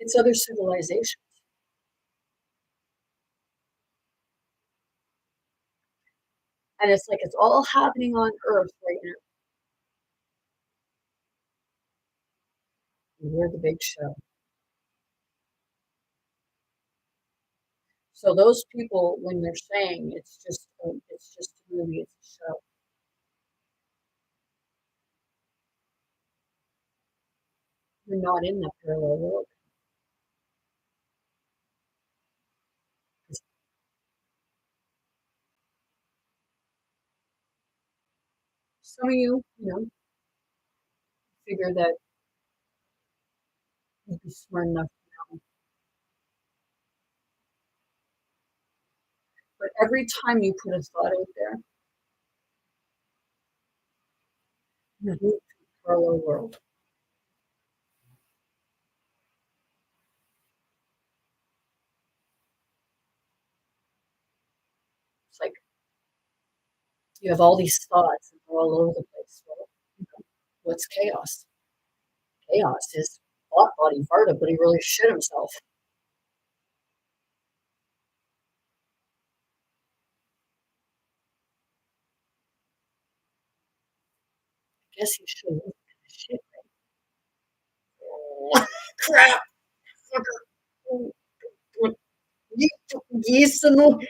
S1: It's other civilizations. And it's like it's all happening on Earth right now. And we're the big show. So those people, when they're saying it's just a movie, it's a show. You're not in that parallel world. Some of you, figure that you'd be smart enough to know. But every time you put a thought out there, you move to a parallel world. It's like you have all these thoughts and they're all over the place. Well, what's chaos? Chaos is thought body farted, but he really shit himself. I guess he should have shit. Oh, crap. Isso não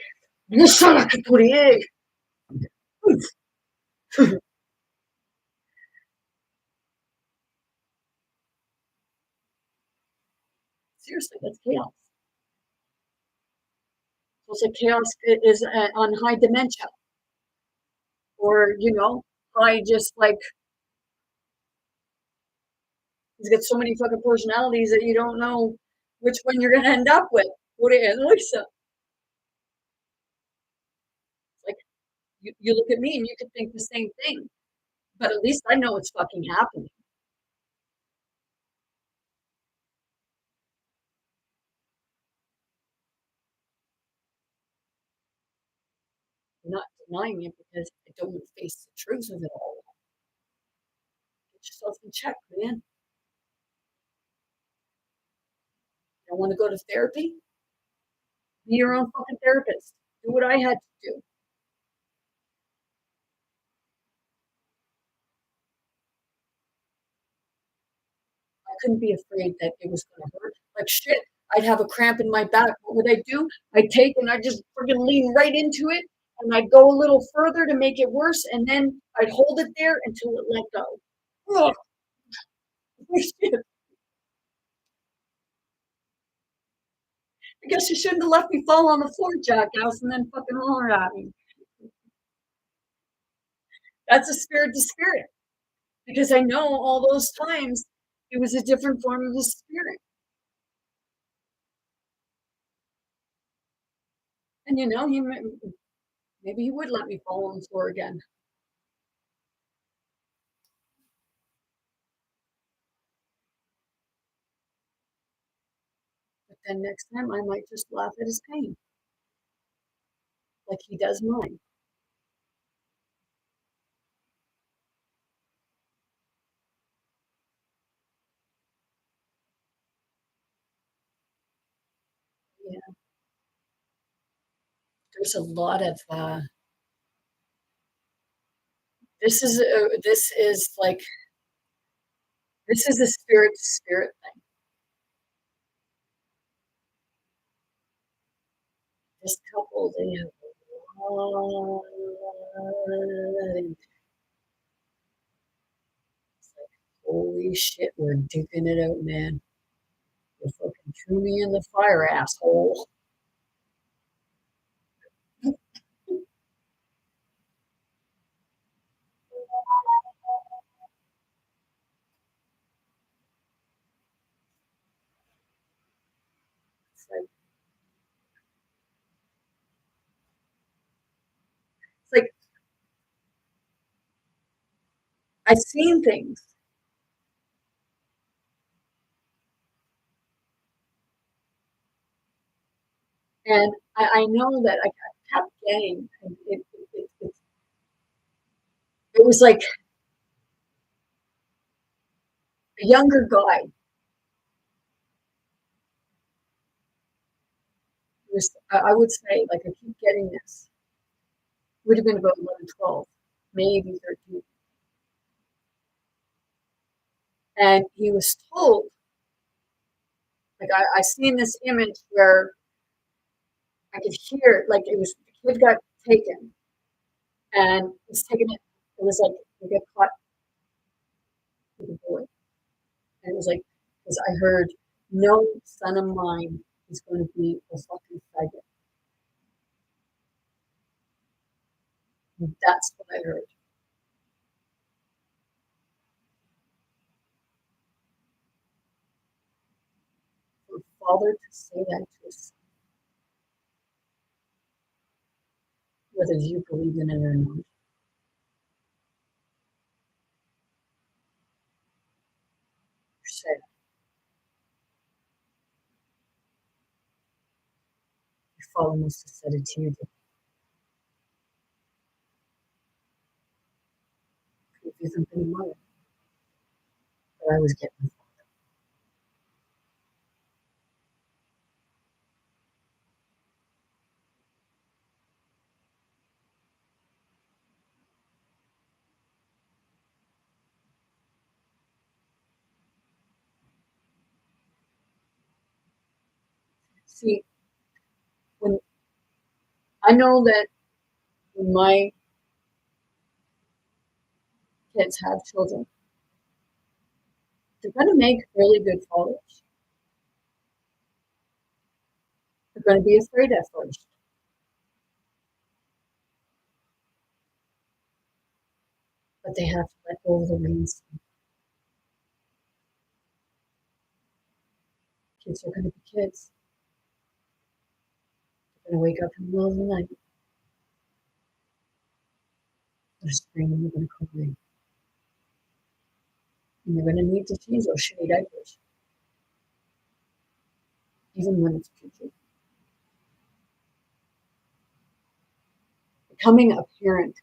S1: chama Couturier. Seriously, that's chaos. So it's like chaos is on high dementia, or high just like he's got so many fucking personalities that you don't know which one you're gonna end up with. What is Lisa? Like you look at me and you could think the same thing, but at least I know it's fucking happening. I'm not denying it because I don't want to face the truth of it all. Get yourself in check, man. You don't want to go to therapy? Be your own fucking therapist. Do what I had to do. I couldn't be afraid that it was going to hurt. Like shit, I'd have a cramp in my back. What would I do? I'd take and I'd just freaking lean right into it, and I'd go a little further to make it worse, and then I'd hold it there until it let go. Ugh. Shit. I guess you shouldn't have left me fall on the floor, jackass, and then fucking holler at me. That's a spirit to spirit. Because I know all those times it was a different form of the spirit. And maybe he would let me fall on the floor again. But then next time I might just laugh at his pain. Like he does mine. Yeah. There's a lot of this is like this is a spirit to spirit thing. This couple, they have a lot. It's like, holy shit, we're duking it out, man. We're fucking You threw me in the fire, asshole. It's like I've seen things. And I know that I kept getting, it was like a younger guy who was, I would say, like, I keep getting this. Would have been about 11, 12, maybe 13. And he was told, like, I seen this image where I could hear, like, it was, the kid got taken and was taken it. It was like, he got caught with a bullet. And it was like, because I heard, no son of mine is going to be a fucking faggot. That's what I heard. For a father to say that to his son, whether you believe in it or not, you're sad. Your father must have said it to you. If you haven't been a mother, but I was getting. See, when I know that when my kids have children, they're going to make really good fathers. They're going to be afraid at first. But they have to let go of the reins. Kids are going to be kids. They're going to wake up in the middle of the night. They're screaming, they're going to cry. And they're going to need to change those shitty diapers. Even when it's PG. Becoming a parent,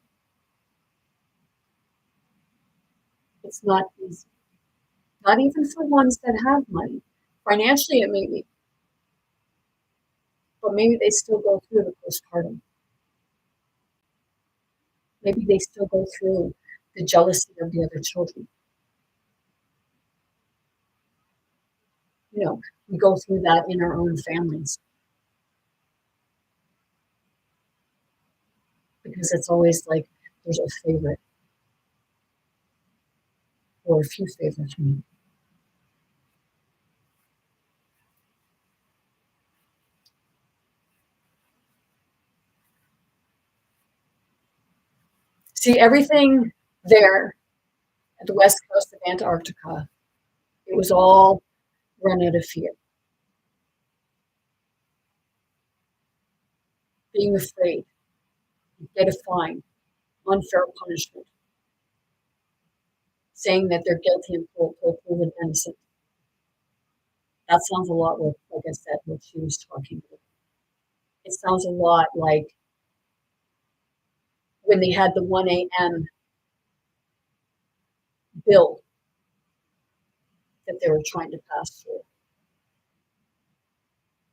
S1: it's not easy. Not even for ones that have money. Financially, it may be. But maybe they still go through the postpartum. Maybe they still go through the jealousy of the other children. You know, we go through that in our own families. Because it's always like there's a favorite. Or a few favorites. See, everything there at the west coast of Antarctica, it was all run out of fear. Being afraid, you get a fine, unfair punishment, saying that they're guilty until proven innocent. That sounds a lot like I said, what she was talking about. It sounds a lot like when they had the 1 a.m. bill that they were trying to pass through.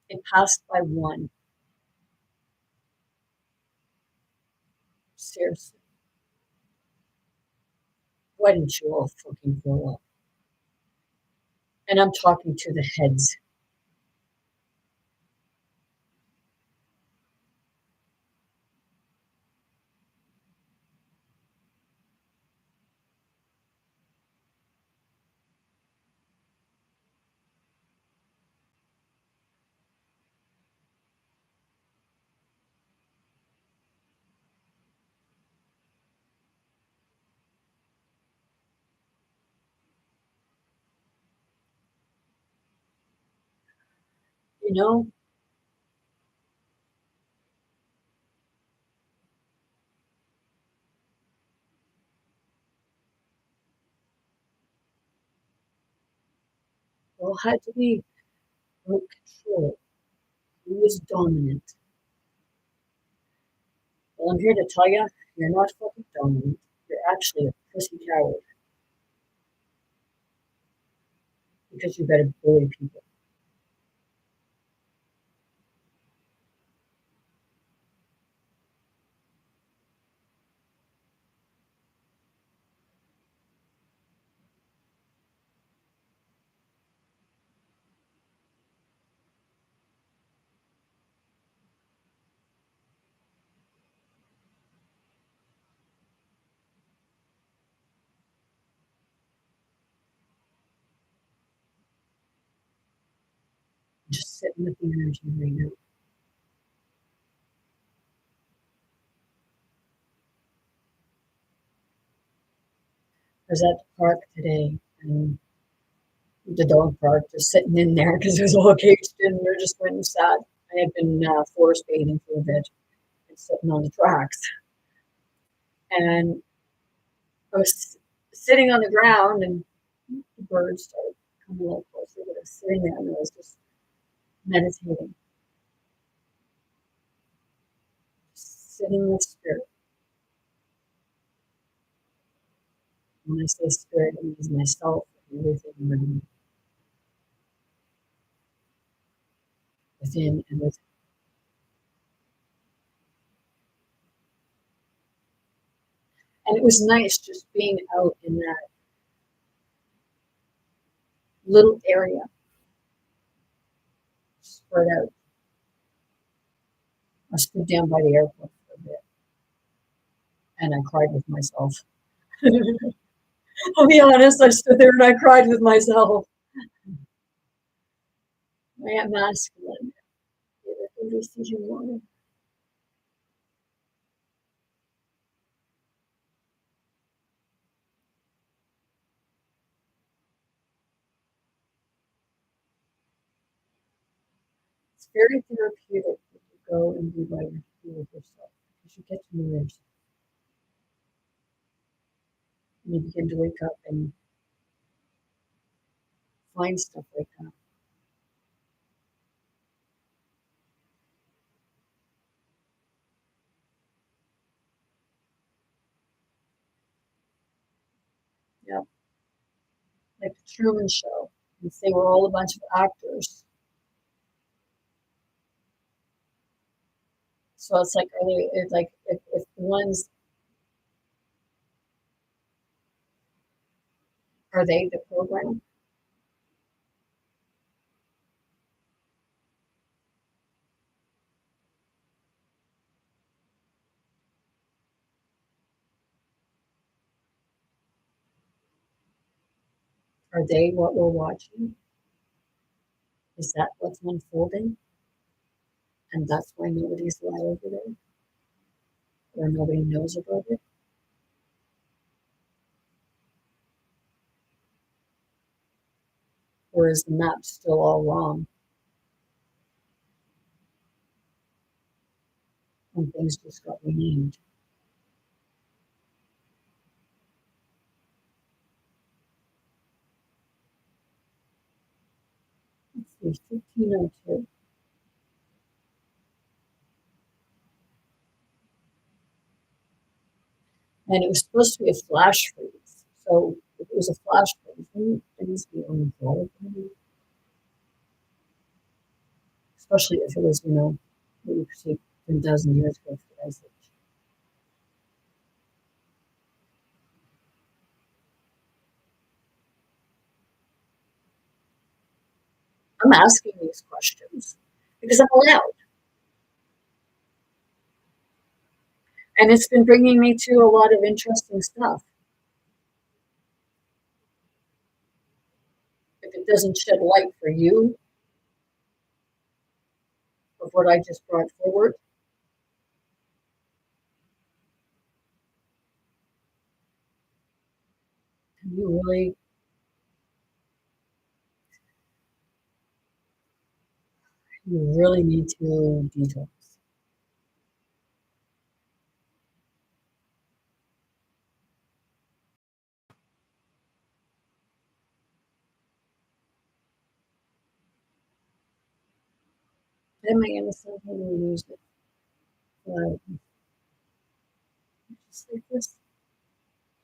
S1: It passed by one. Seriously. Why didn't you all fucking grow up? And I'm talking to the heads. you know, all had to be about control. Who was dominant? Well, I'm here to tell you, you're not fucking dominant. You're actually a pussy coward because you better bully people. Just sitting with the energy right now. I was at the park today and the dog park, just sitting in there because it was all caged in. They're just went and sat. I had been forest bathing for a bit and sitting on the tracks. And I was sitting on the ground and the birds started coming a little closer, but I was sitting there and I was just meditating, just sitting with spirit. When I say spirit, it means myself and everything within and within. And it was nice just being out in that little area, spread out. I stood down by the airport for a bit and I cried with myself. I'll be honest, I stood there and I cried with myself. I am masculine. It's very therapeutic to go and be by with yourself because you get to know yourself. And you begin to wake up and find stuff like that. Yeah, like the Truman Show. And they were all a bunch of actors. So it's like, are they? It's like if the ones are they the program? Are they what we're watching? Is that what's unfolding? And that's why nobody's allowed over there, or nobody knows about it. Or is the map still all wrong and things just got renamed? Let's see, 1502. And it was supposed to be a flash freeze. So if it was a flash freeze, then things be unfold. Especially if it was, maybe 10,000 years ago for the Ice Age. I'm asking these questions because I'm allowed. And it's been bringing me to a lot of interesting stuff. If it doesn't shed light for you of what I just brought forward, can you really You really need to detox. Am I gonna start to use it? Just like this.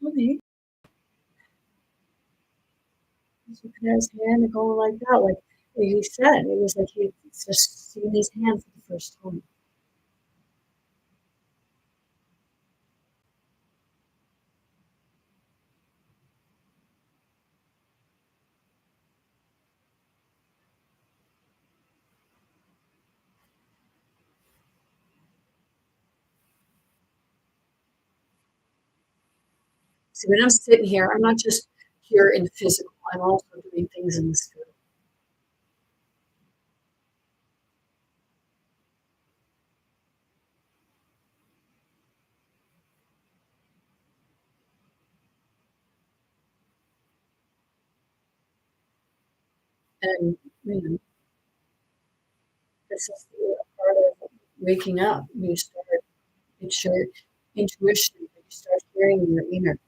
S1: Okay. Just look at his hand going like that. Like he said, it was like he just seen his hand for the first time. See, when I'm sitting here, I'm not just here in the physical, I'm also doing things in the spirit. And, you know, this is a part of waking up. You start, it's your intuition, you start hearing your inner.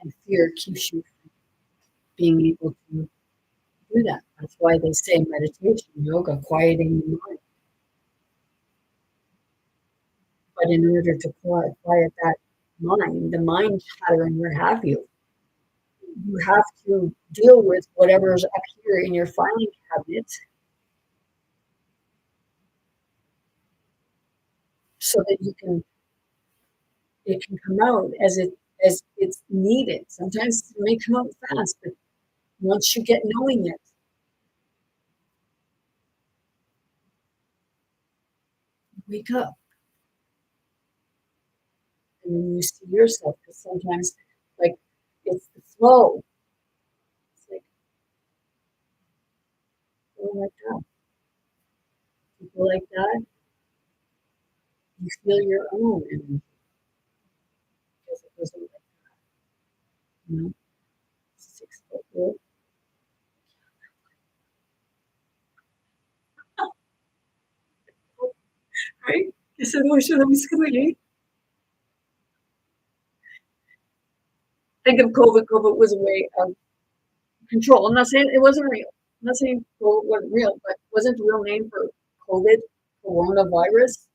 S1: And fear keeps you from being able to do that. That's why they say meditation, yoga, quieting the mind. But in order to quiet that mind, the mind pattern, where have you, you have to deal with whatever's up here in your filing cabinet so that it can come out as it's needed. Sometimes it may come out fast, but once you get knowing it, wake up and then you see yourself. Because sometimes, like, it's the flow. It's like going like that. People like that, you feel your own energy because it wasn't like that, you know, 6 foot rule, right? Esa notion of discriminate. Think of COVID. COVID was a way of control. I'm not saying it wasn't real. I'm not saying COVID wasn't real, but wasn't the real name for COVID coronavirus?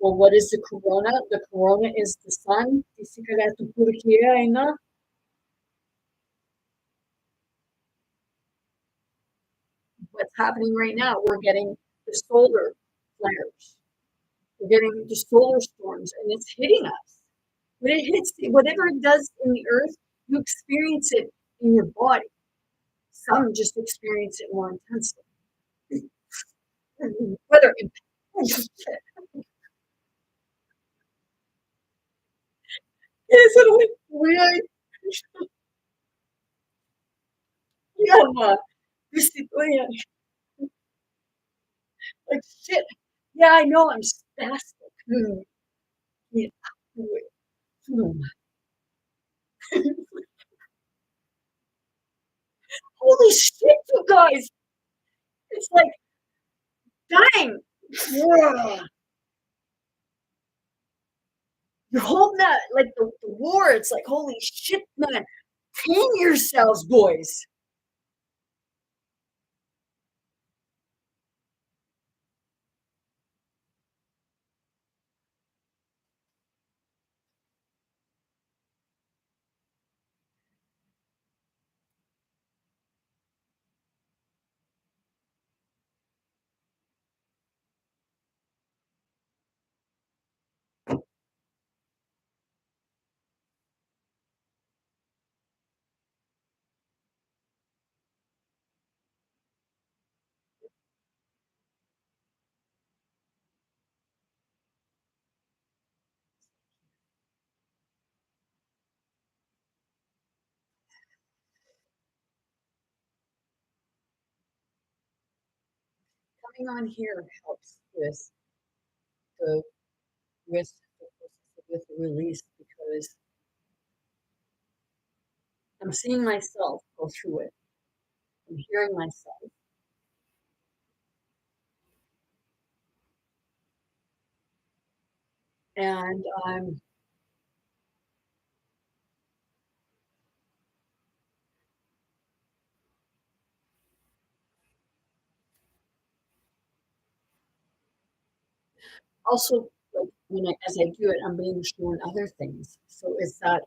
S1: Well, what is the corona? The corona is the sun. Dice que la Turquía, ¿no? What's happening right now? We're getting the solar flares. We're getting the solar storms, and it's hitting us. When it hits, whatever it does in the earth, you experience it in your body. Some just experience it more intensely. Weather impact. Isn't it weird? Yeah, discipline. Like shit. Yeah, I know I'm spastic. Yeah. Hmm. Holy shit, you guys! It's like, dang! Yeah. You're holding that like the war. It's like, holy shit, man! Tame yourselves, boys. Coming on here helps the with with the release because I'm seeing myself go through it. I'm hearing myself. And I'm also, like, as I do it, I'm being shown other things. So is that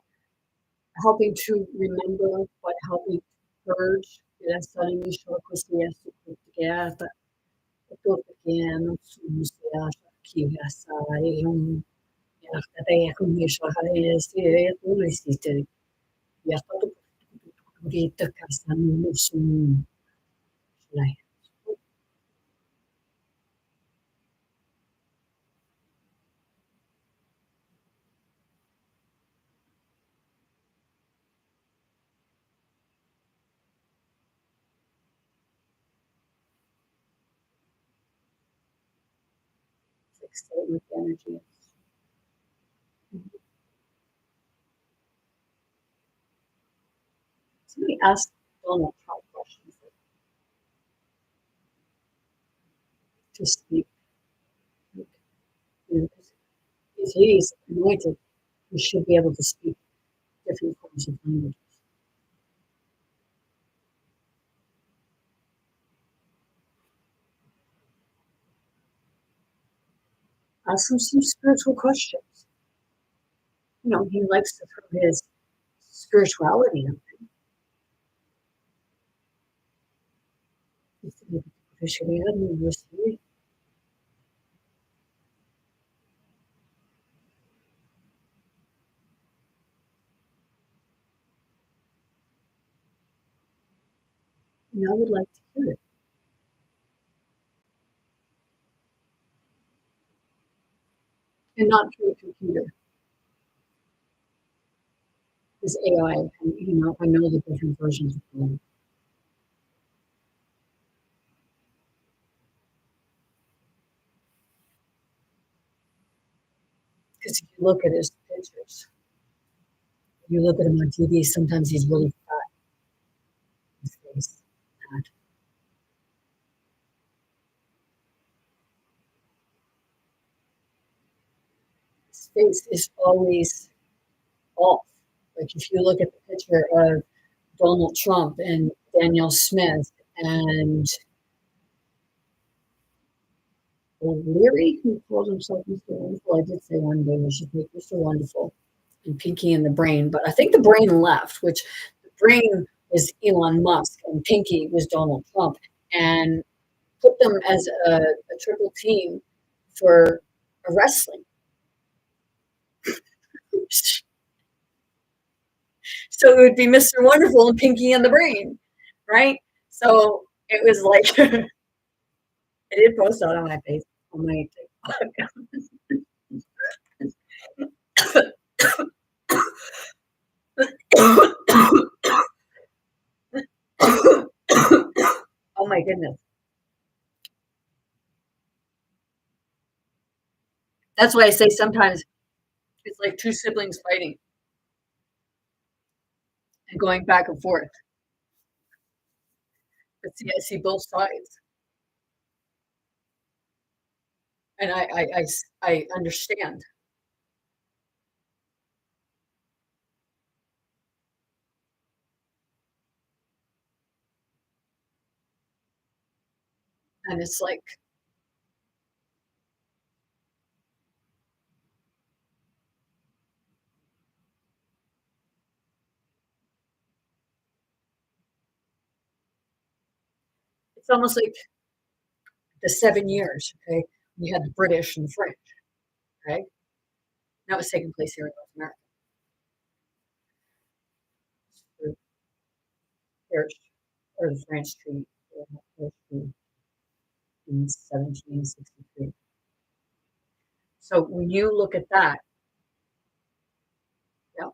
S1: helping to remember, but helping to purge? Essa initial consciência que é todo pequeno, somos que essa é até com isso é tudo existe. E a todo bonita casa no sum, like stay with the energy. Somebody asked Donald Trump questions to speak. Like, you know, 'cause if he's anointed, he should be able to speak different forms of language. Ask him some spiritual questions. He likes to throw his spirituality in there. And I would like to hear it. And not through a computer. This AI, and I know the different versions of them. Because if you look at his pictures, you look at him on TV, sometimes he's really fat. His face, fat. His face is always off. Like if you look at the picture of Donald Trump and Danielle Smith and O'Leary, who called himself Mr. Wonderful. I did say one day we should make Mr. Wonderful and Pinky and the Brain, but I think the Brain left, which the Brain was Elon Musk and Pinky was Donald Trump, and put them as a triple team for a wrestling. So it would be Mr. Wonderful and Pinky and the Brain, right? So it was like I did post that on my face on my TikTok. Oh my goodness. That's why I say sometimes it's like two siblings fighting and going back and forth. But see, I see both sides. And I understand. And it's like, it's almost like the 7 years, okay? We had the British and the French, okay? That was taking place here in North America. The Paris or the French treaty in 1763. So when you look at that, yeah,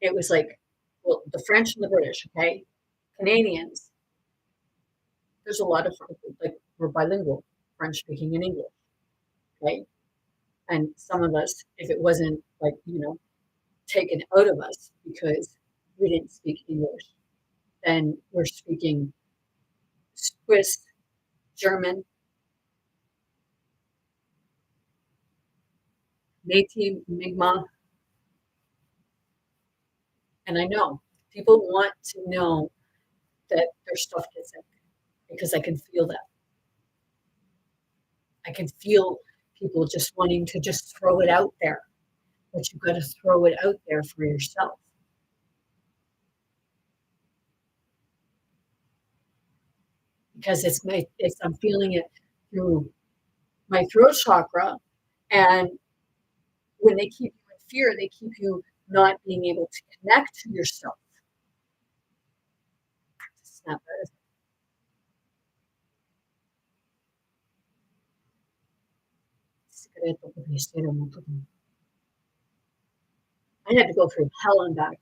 S1: it was like, well, the French and the British, okay? Canadians, there's a lot of, like, we're bilingual, French speaking and English, okay? And some of us, if it wasn't like, taken out of us because we didn't speak English. Then we're speaking Swiss, German, Métis, Mi'kmaq, and I know people want to know that their stuff gets in because I can feel that. I can feel people just wanting to just throw it out there, but you've got to throw it out there for yourself. Because I'm feeling it through my throat chakra, and when they keep you in fear, they keep you not being able to connect to yourself. Snap out of it. I had to go through hell and back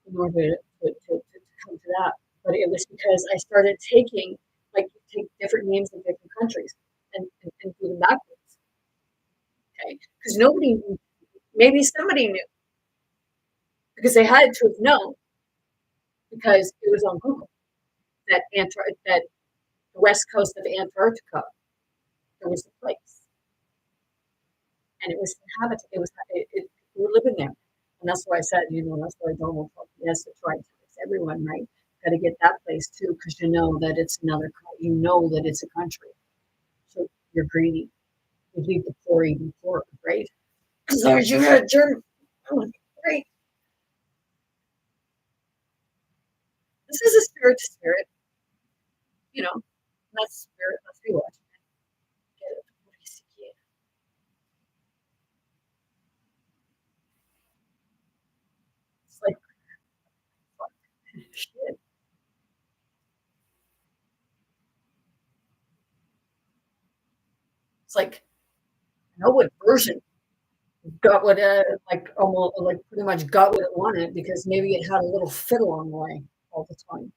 S1: in order to come to that. But it was because I started taking, like, take different names of different countries and do them backwards. Okay. Because nobody, maybe somebody knew, because they had to have known, because it was on Google that that the west coast of Antarctica, there was a place, and it was inhabited. We were living there, and that's why I said, that's why Donald Trump has to try to tax everyone, right? Got to get that place too, because you know that it's that it's a country. So you're greedy. You leave the poor even poorer, right? As long as you had a German, oh, great. This is a spirit to spirit, not spirit. Let's be watching. Get it? What do you see? It's like fuck, shit. It's like I know what version got what like almost like pretty much got what it wanted because maybe it had a little fiddle on the way all the time.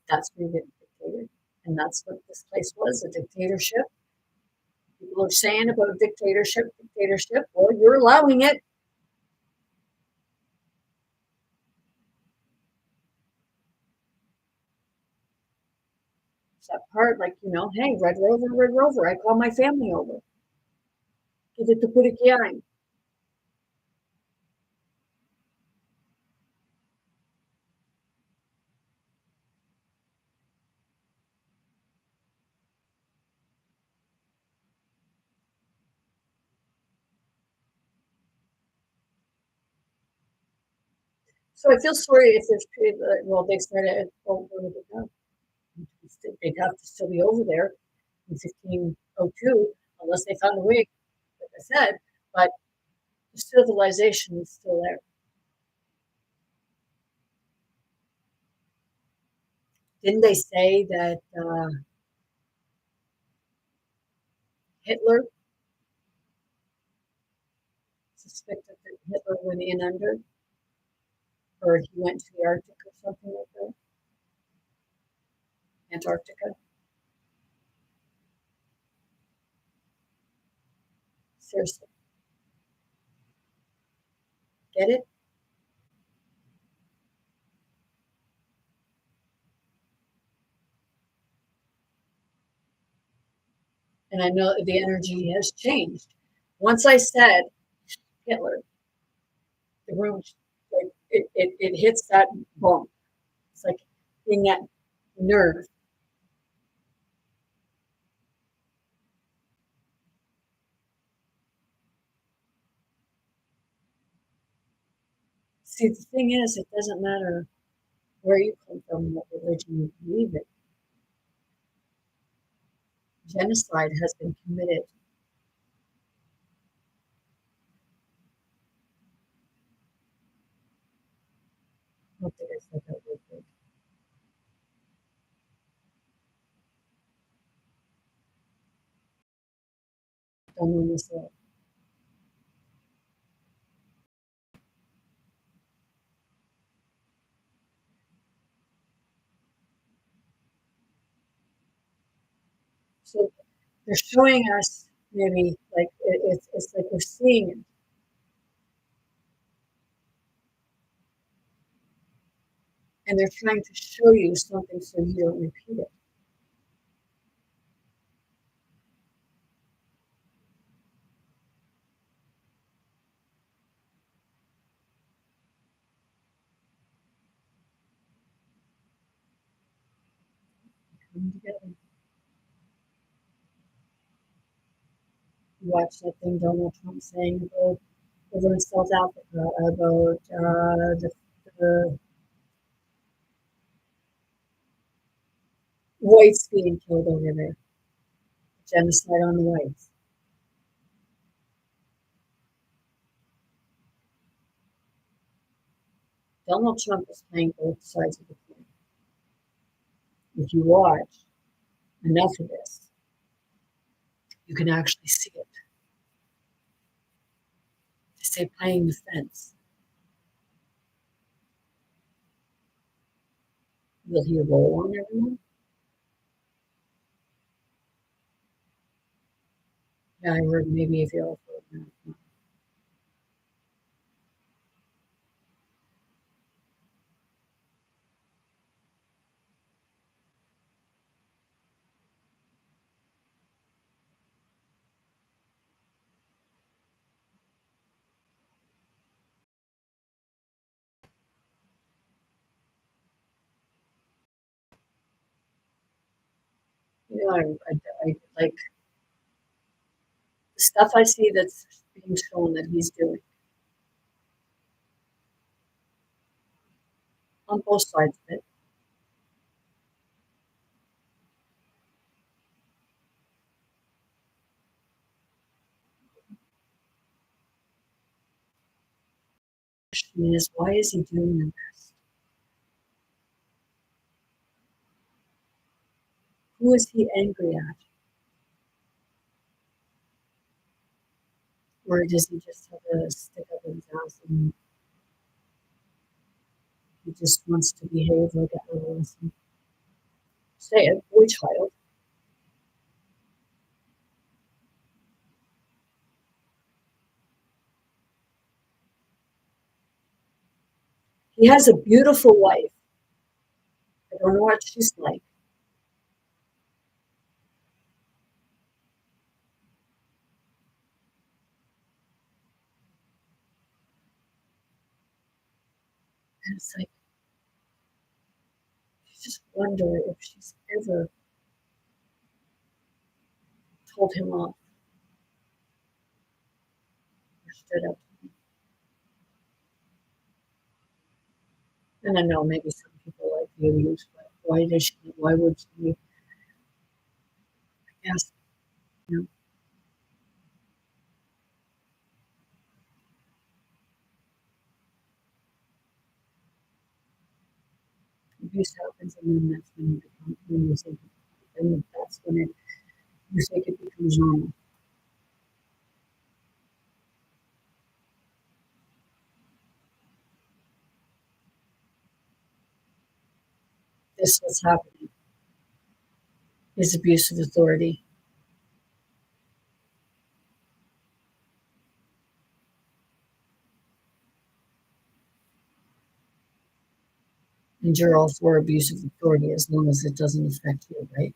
S1: That's being a dictator, and that's what this place was—a dictatorship. People are saying about dictatorship, dictatorship. Well, you're allowing it. It's that part, like hey, Red Rover, Red Rover. I call my family over. Get it to put a key. So I feel sorry if there's people. Well, they started. Well, where would they go? They'd have to still be over there in 1502, unless they found a way, like I said. But the civilization is still there. Didn't they say that Hitler suspected that Hitler went in under, or he went to the Arctic or something like that? Antarctica. Seriously, get it? And I know the energy has changed. Once I said Hitler, the room, like it hits that bump. It's like being that nerve. See, the thing is, it doesn't matter where you come from, what religion you believe in. Genocide has been committed. I don't think I said that word right. Don't mean this way. So they're showing us maybe like it's like we're seeing it. And they're trying to show you something so you don't repeat it. Come together. You watch that thing Donald Trump saying about over in South Africa about the whites being killed over there, genocide on the whites. Donald Trump is playing both sides of the coin. If you watch enough of this, you can actually see it. They say playing the fence. Will he roll on everyone? Yeah, I heard maybe if you're for you know, I like the stuff I see that's being shown that he's doing on both sides of it. The question is, why is he doing this? Who is he angry at? Or does he just have a stick up his ass and he just wants to behave like a adolescent? Say it, boy child. He has a beautiful wife. I don't know what she's like. And it's like, you just wonder if she's ever told him off or stood up to him. And I know maybe some people like the abuse, but why would she, I guess, you know, abuse happens and then that's when you become, when you think, and that's when you think it becomes normal. This was happening, is abuse of authority. And you're all for abuse of authority as long as it doesn't affect you, right?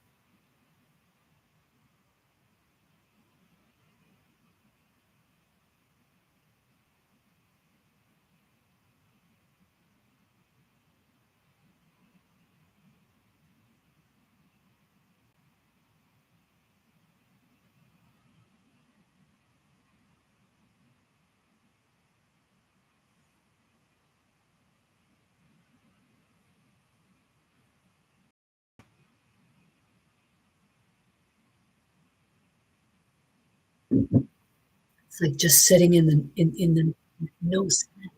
S1: It's like just sitting in the no sound.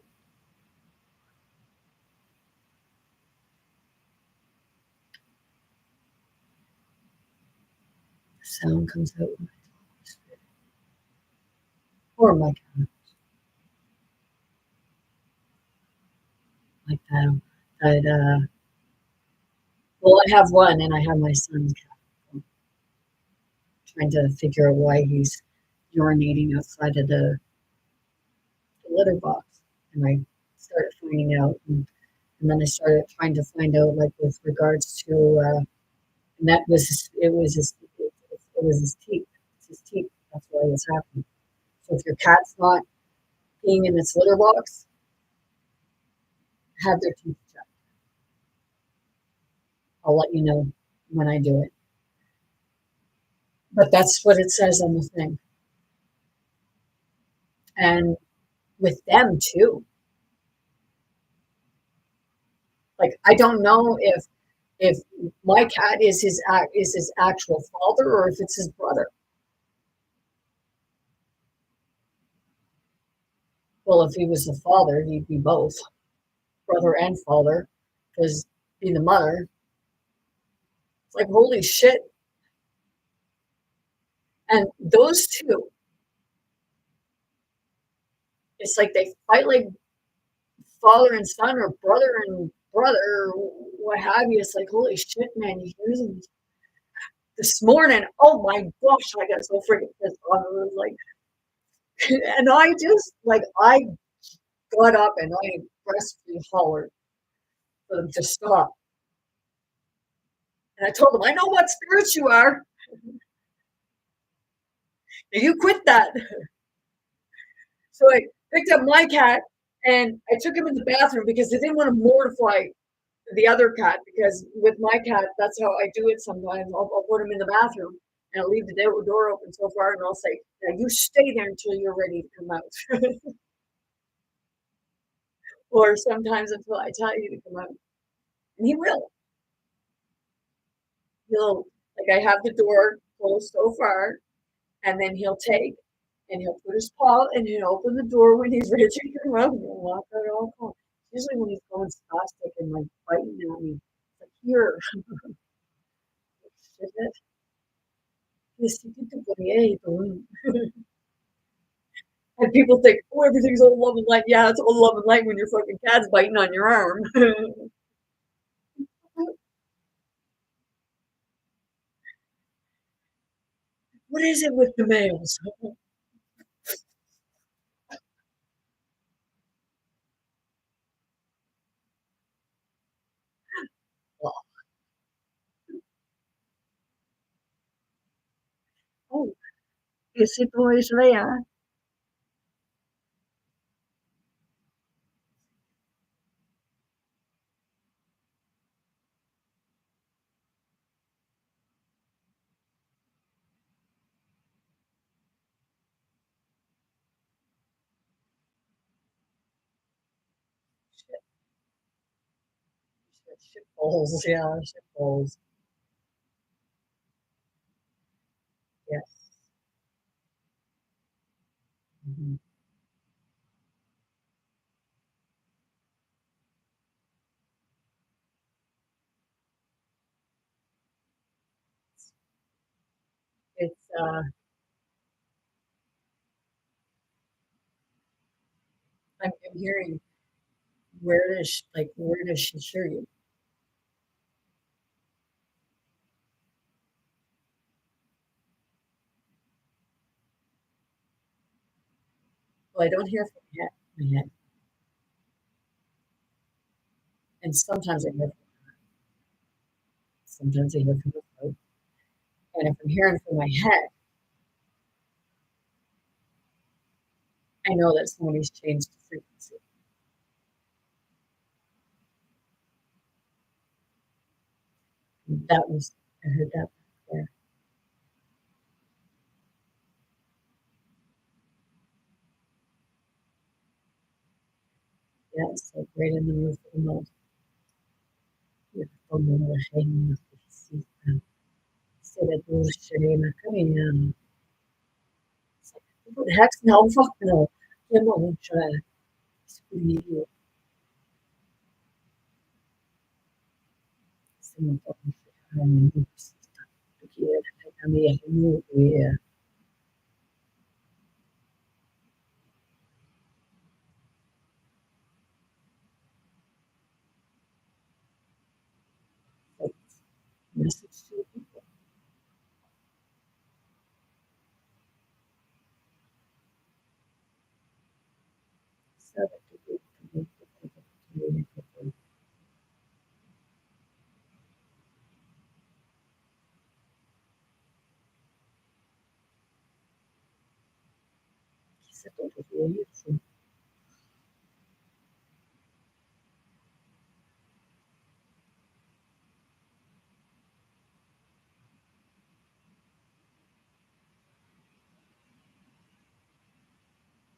S1: The sound comes out when I talk, spirit. Or my cat, like that. Well, I have one, and I have my son's cat. trying to figure out why he's urinating outside of the litter box. And I started finding out, and then I started trying to find out, like with regards to, and that was it was his teeth. It's his teeth. That's why it's happening. So if your cat's not peeing in its litter box, have their teeth checked. I'll let you know when I do it. But that's what it says on the thing. And with them too. Like I don't know if my cat is his actual father or if it's his brother. Well, if he was the father, he'd be both, brother and father, because being the mother, it's like holy shit. And those two, it's like they fight like father and son or brother and brother or what have you. It's like holy shit, man. You hear them this morning. Oh my gosh, I got so freaking pissed off. I was like, and I just like I got up and I aggressively hollered for them to stop. And I told them, I know what spirits you are. You quit that. So I picked up my cat and I took him in the bathroom because I didn't want to mortify the other cat, because with my cat, that's how I do it sometimes. I'll put him in the bathroom and I'll leave the door open so far and I'll say, now you stay there until you're ready to come out. Or sometimes until I tell you to come out. And he will. He'll, like I have the door closed so far and then he'll take and he'll put his paw and he'll open the door when he's ready to come out and he'll walk out all calm. Usually when he's going spastic and like biting at me, it's like here. Shit it. And people think, oh, everything's all love and light. Yeah, it's all love and light when your fucking cat's biting on your arm. What is it with the males? Oh, esse boys there. Shit balls, yeah, shit balls. Yes. Mhm. It's I'm hearing where does she hear you? Well, I don't hear from my head, and sometimes I hear sometimes I hear from the throat. And if I'm hearing from my head, I know that somebody's changed the frequency. That was I heard that there. Yeah, it's like right in the roof of the mouth. Yeah, from the hanging of the seat. So that was Sharima coming in. It's like, what the heck's no fuck no. Yeah, no, I'm trying to someone talking to her and kid I mean yeah. Like, message to the people. Esse todo dia, assim.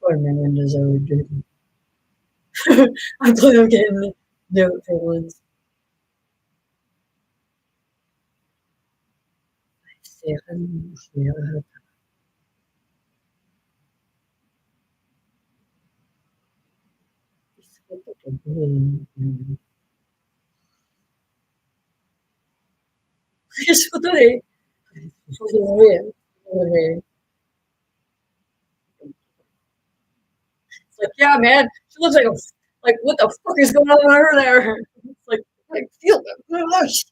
S1: Or my windows are dirty. I plan on getting neutral ones. Seven, yeah. Isso eu adorei. Vou ver. Vou ver. It's like, yeah, man, she looks like what the fuck is going on with her there? It's like, I feel them. Oh shit.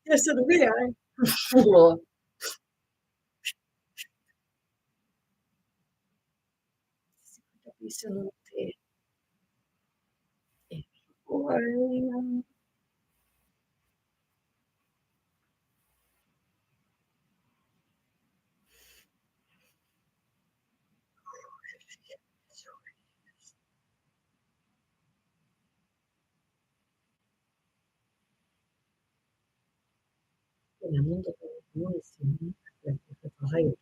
S1: Yes, to the way I fool. Isso não ter. Olha. Não tô falando assim, eu tô raiva.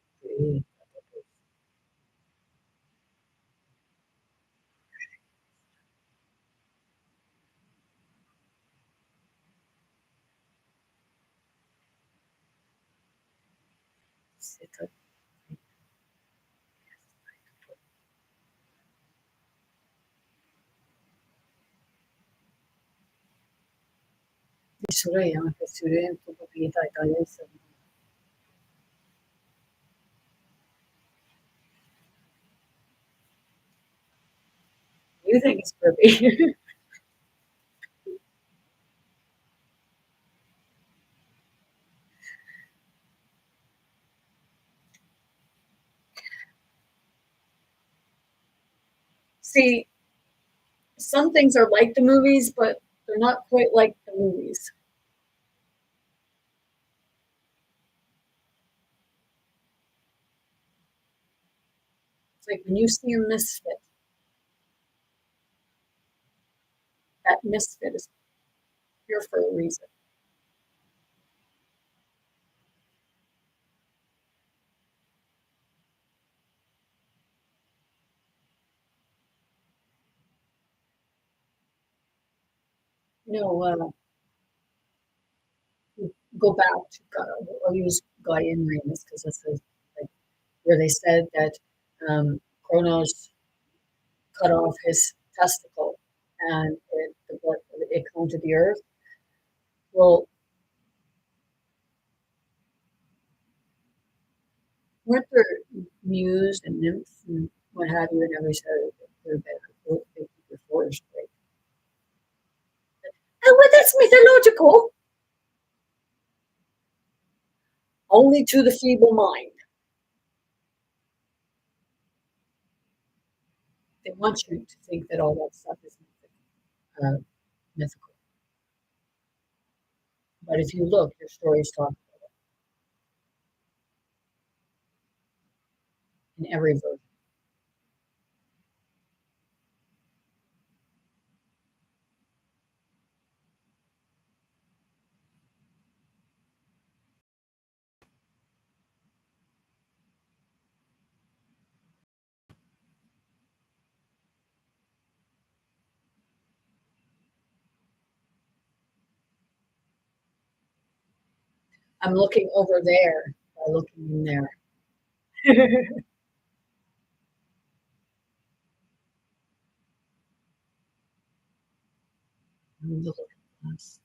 S1: Você tá 미술의 양의 수련 부분이 다 달려 있어. You think it's pretty? See, some things are like the movies, but they're not quite like the movies. It's like when you see a misfit, that misfit is here for a reason. No, go back to I'll use Guy and Remus because this is like where they said that Kronos cut off his testicle and it came to the earth. Well, weren't there muse and nymphs and what have you in every set of they're better they keep your forest right? Oh, well, that's mythological. Only to the feeble mind. They want you to think that all that stuff is mythical. But if you look, your stories talk about it in every version. I'm looking over there by looking in there. Look at us.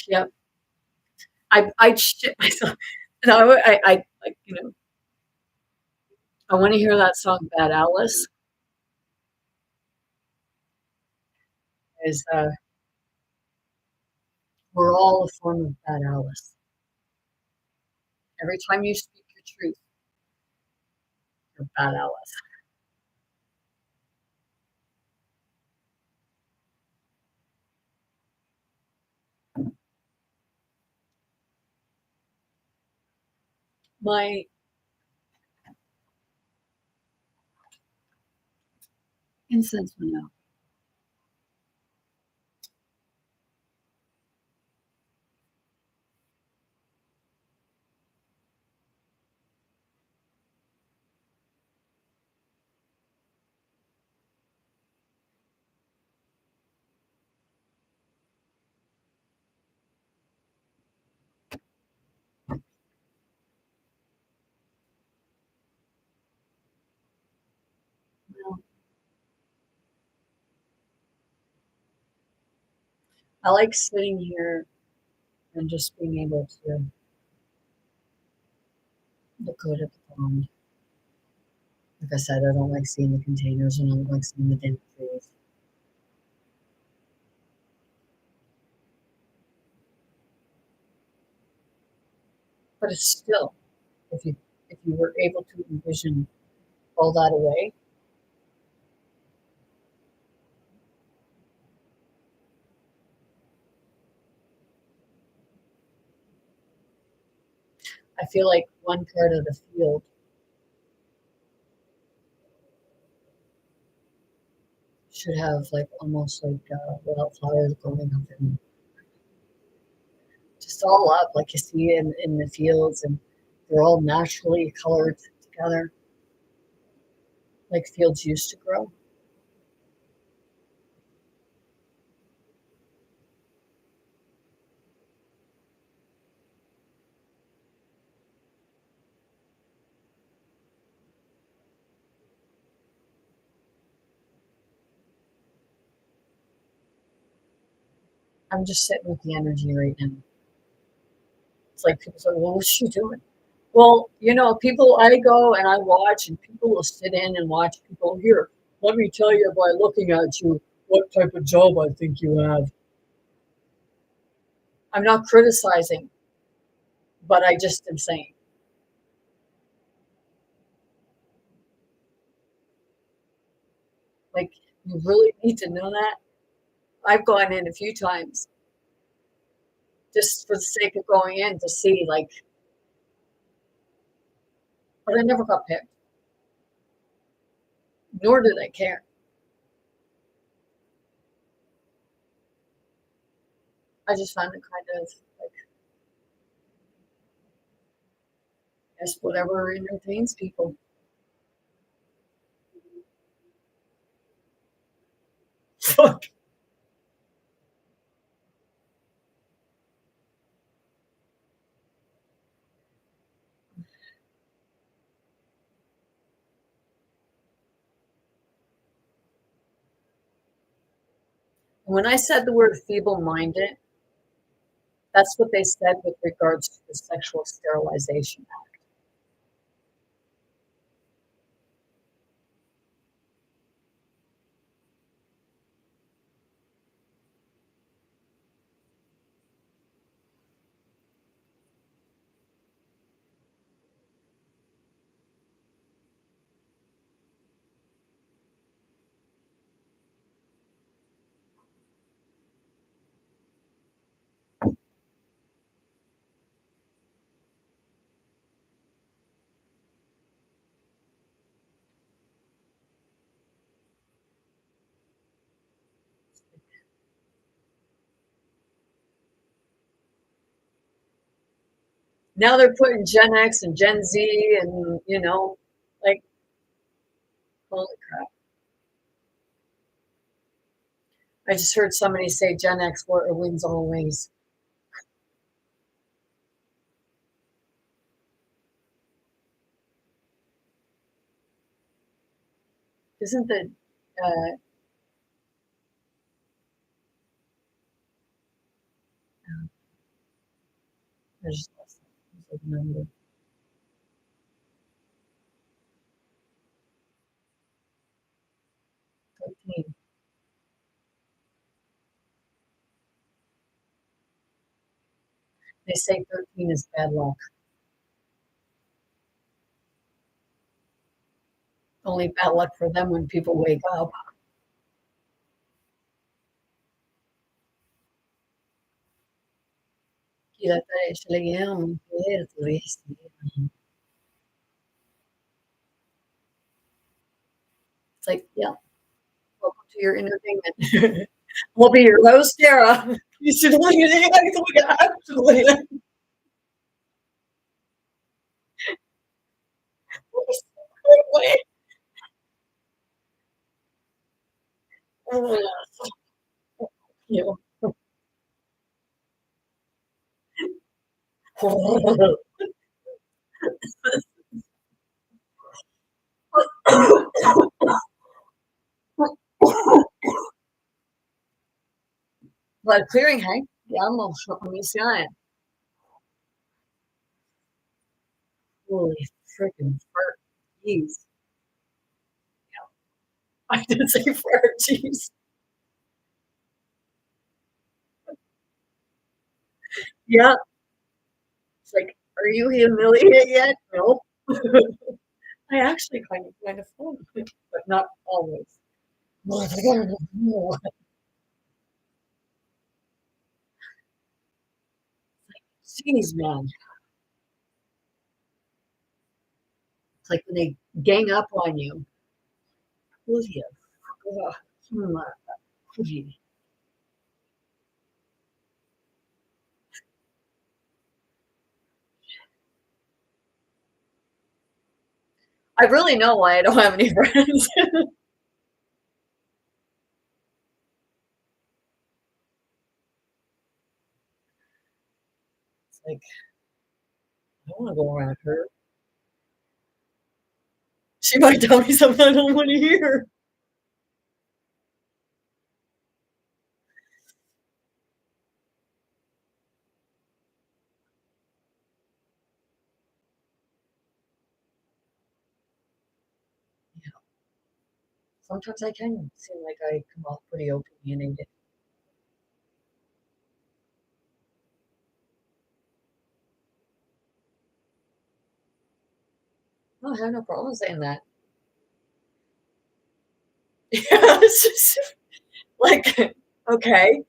S1: Yep. I shit myself. No, I like I want to hear that song "Bad Alice." Is we're all a form of Bad Alice. Every time you speak your truth, you're Bad Alice. My incense went out. Well, I like sitting here and just being able to look out at the pond. Like I said, I don't like seeing the containers and I don't like seeing the damn trees. But it's still, if you if you were able to envision all that away, I feel like one part of the field should have like almost like wildflowers going up and just all up like you see in the fields and they're all naturally colored together like fields used to grow. I'm just sitting with the energy right now. It's like people say, well, what's she doing? Well, people, I go and I watch, and people will sit in and watch people here. Let me tell you by looking at you what type of job I think you have. I'm not criticizing, but I just am saying, like, you really need to know that. I've gone in a few times just for the sake of going in to see, like, but I never got picked, nor did I care. I just found it kind of like, just whatever entertains people. When I said the word feeble minded, that's what they said with regards to the sexual sterilization. Now they're putting Gen X and Gen Z and, like, holy crap. I just heard somebody say Gen X wins always. Isn't the, uh, there's a number. 13. They say 13 is bad luck. Only bad luck for them when people wake up. Quédate, échale guión, quédate, It's like, yeah, welcome to your entertainment. We'll be your host, Sarah. You should look at it actually. Yeah. But clearing, hey, ya mo siya. Holy freaking fart. Jeez. I did say fart, jeez. Yeah. It's like, are you humiliated yet? No. I actually kind of fun, but not always. Jeez, man. It's like when they gang up on you. Who's you? Ugh. Hmm, gee. I really know why I don't have any friends. It's like, I don't want to go around her. She might tell me something I don't want to hear. Sometimes I can seem like I come off pretty opinionated. Oh, I have no problem saying that. Yeah, it's just like, okay.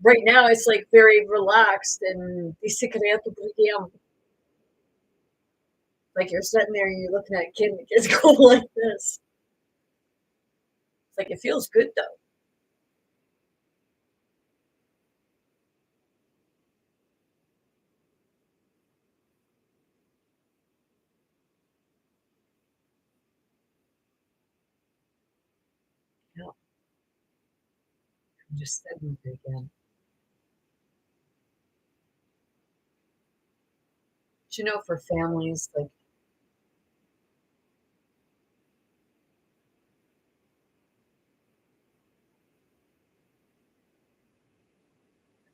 S1: Right now, it's like very relaxed and di secreto porque like you're sitting there and you're looking at a kid and the kid's going like this. It's like it feels good though. You know, I'm just sitting there again. But you know, for families, like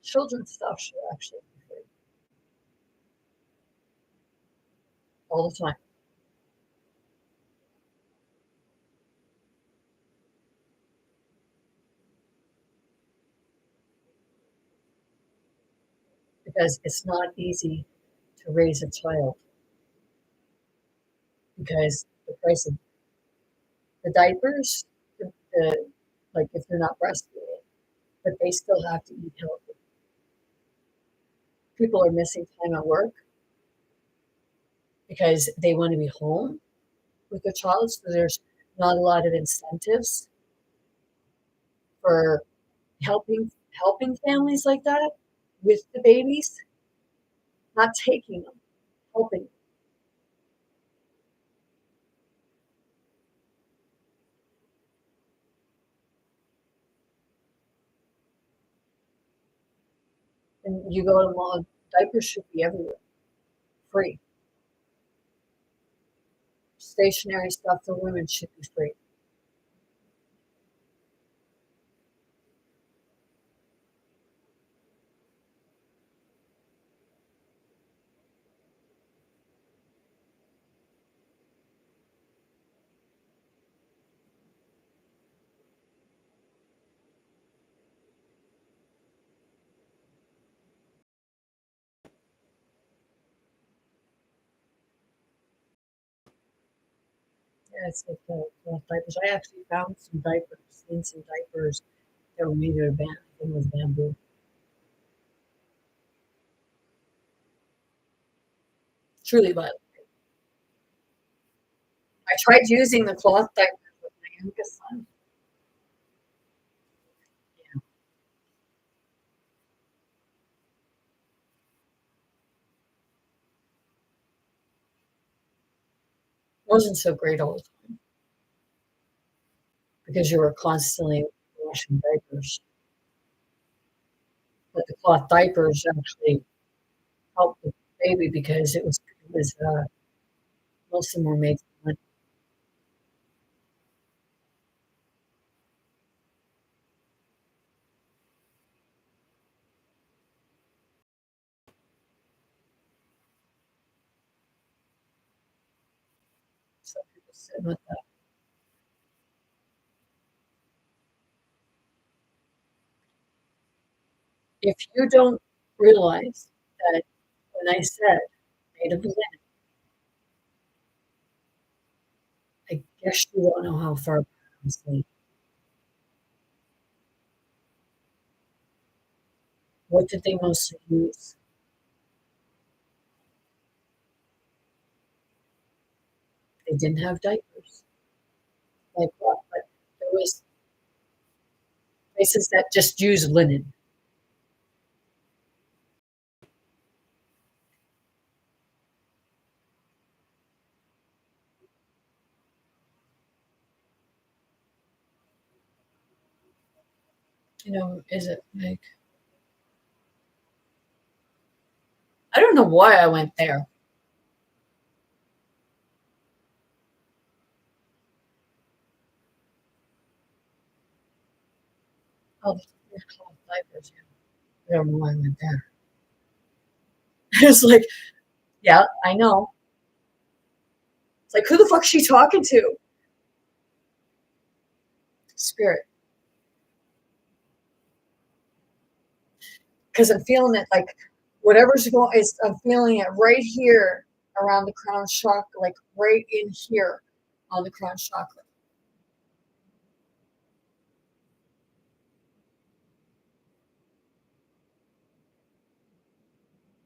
S1: children's stuff should actually be free all the time because it's not easy to raise a child because the price of the diapers, the like if they're not breastfeeding, but they still have to eat healthy. People are missing time at work because they want to be home with their child, so there's not a lot of incentives for helping families like that with the babies, not taking them, helping. And you go to the mall, diapers should be everywhere, free. Stationary stuff for women should be free. Yeah, it's like cloth diapers. I actually found some diapers, seen some diapers that were made out of I think it was bamboo. Truly, but I tried using the cloth diapers with my youngest son. Yeah. Wasn't so great all the time because you were constantly washing diapers. But the cloth diapers actually helped the baby because most of them were made from linen. So people sit with that. If you don't realize that when I said made of linen, I guess you don't know how far back I'm saying. What did they mostly use? They didn't have diapers. Like what? But there was places that just used linen. Is it like I don't know why I went there. Oh, there's cloth diapers. Yeah. I don't know why I went there. It's like, yeah, I know. It's like, who the fuck is she talking to? Spirit. Because I'm feeling it like whatever's going is I'm feeling it right here around the crown chakra, like right in here on the crown chakra.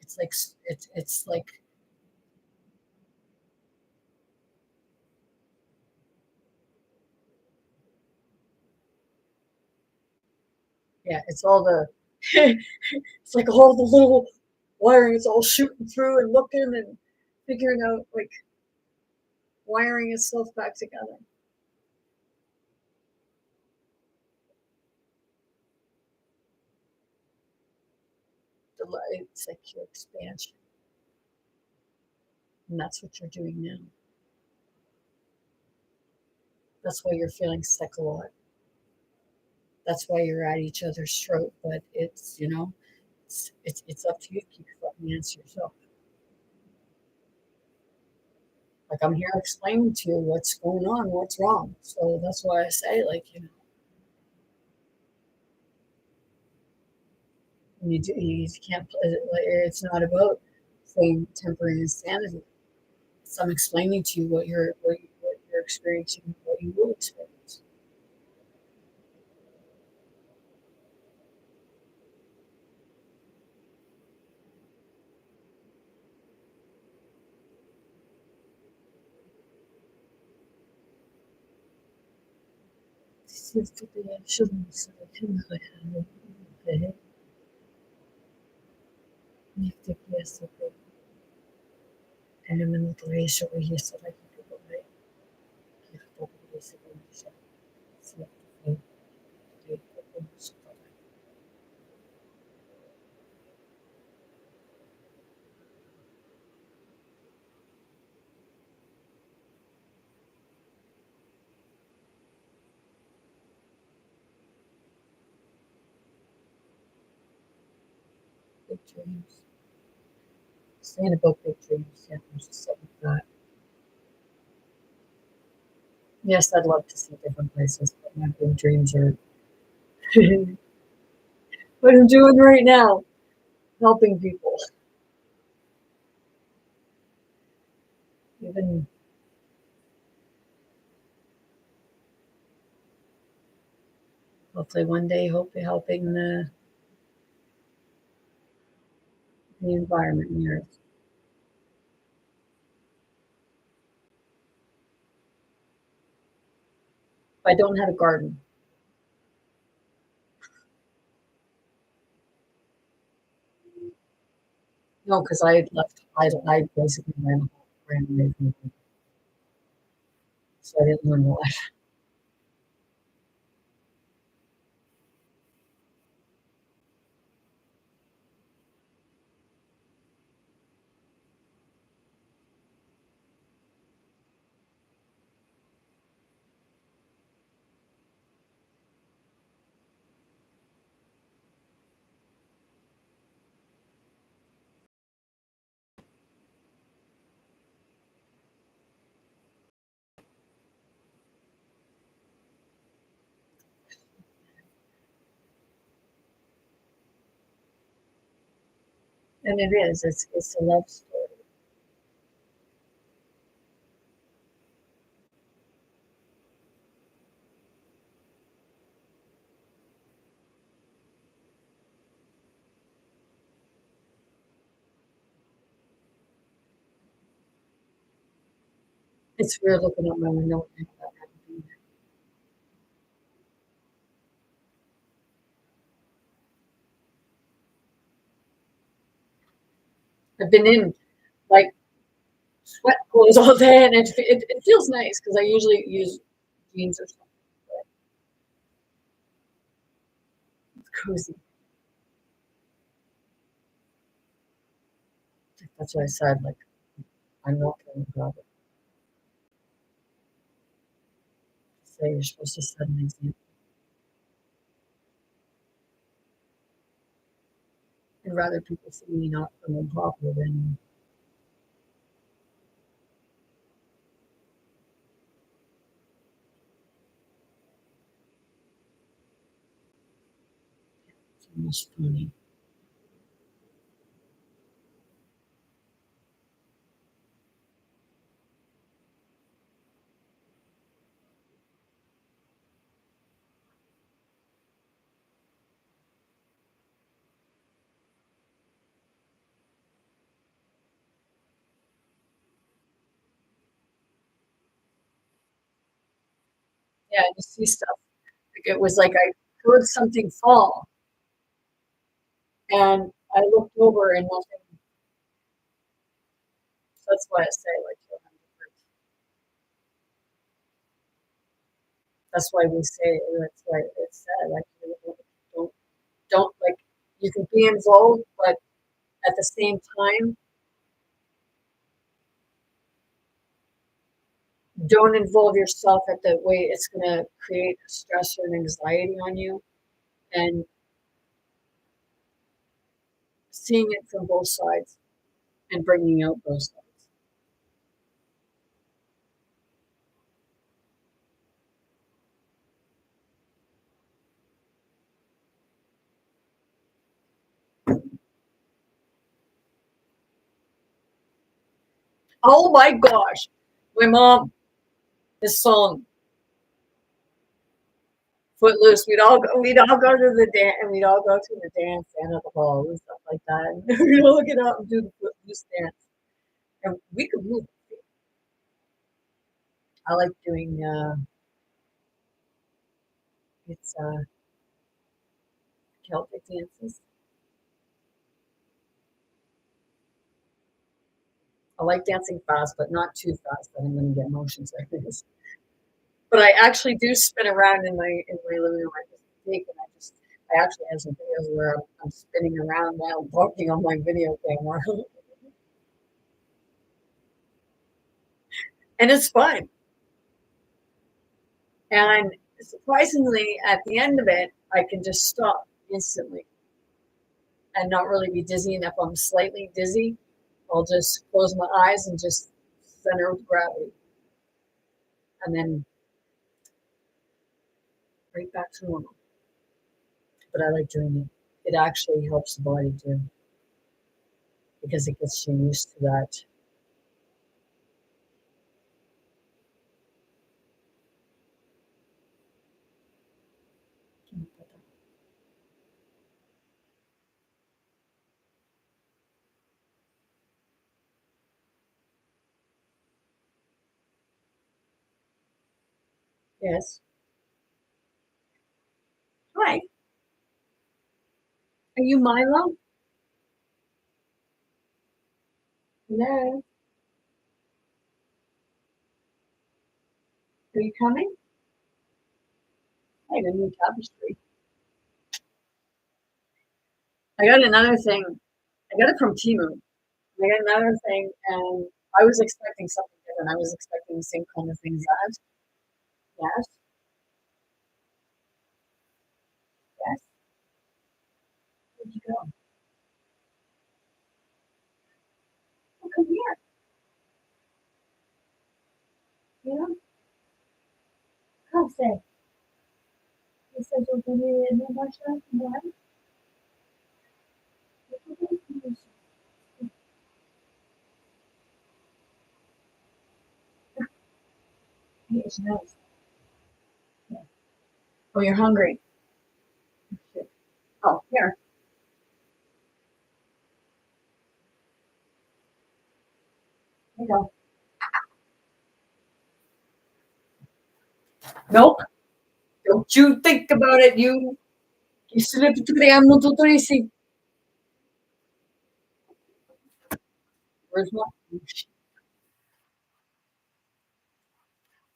S1: It's like it's like yeah, it's all the it's like all the little wiring, it's all shooting through and looking and figuring out like wiring itself back together. It's like your expansion. And that's what you're doing now. That's why you're feeling sick a lot. That's why you're at each other's throat. But it's up to you to keep your fucking answer yourself. Like I'm here explaining to you what's going on, what's wrong. So that's why I say, you can't. It's not about saying temporary insanity. So I'm explaining to you what you're experiencing, what you will experience. Big dreams. Saying about big dreams, yeah, there's just something like that. Yes, I'd love to see different places, but my big dreams are what I'm doing right now, helping people. Even hopefully one day, hopefully helping the environment and the earth. I don't have a garden. No, because I had left. I basically ran away from it, so I didn't learn a lot. And it is. It's a love story. It's weird looking out my window and that happening. I've been in like sweat clothes all day, and it feels nice because I usually use jeans or something. But it's cozy. That's why I said like I'm not going to grab it. Say you're supposed to set an example. I'd rather people see me not from improper than it's almost funny. Yeah, you see stuff. Like it was like I heard something fall, and I looked over and nothing. So that's why I say like that's why we say that's why it's said like don't don't like you can be involved, but at the same time, don't involve yourself at the way it's going to create stress or anxiety on you. And seeing it from both sides and bringing out both sides. Oh my gosh, my mom, this song Footloose. We'd all go to the dance, and we'd all go to the dance and at the ball and stuff like that. And we'd all get out and do the Footloose dance, and we could move. I like doing it's Celtic dances. I like dancing fast, but not too fast. That I'm going to get motion sickness. But I actually do spin around in my living room. I just take and I actually have some videos where I'm spinning around while walking on my video camera, and it's fun. And surprisingly, at the end of it, I can just stop instantly and not really be dizzy. And if I'm slightly dizzy, I'll just close my eyes and just center with gravity, and then right back to normal. But I like doing it. It actually helps the body too because it gets you used to that. Yes. Are you Milo? Hello? Are you coming? I got a new tapestry. I got another thing. I got it from Temu. I got another thing, and I was expecting something different. I was expecting the same kind of things that. Yes. Yes. Where'd you go? Oh, come here. You know? Come say. You said you'll give me a new mushroom. What? It's nice. Yeah. Oh, you're hungry. Oh, here. Here you go. Nope. Don't you think about it, you slipped to the animal to Tracy. Where's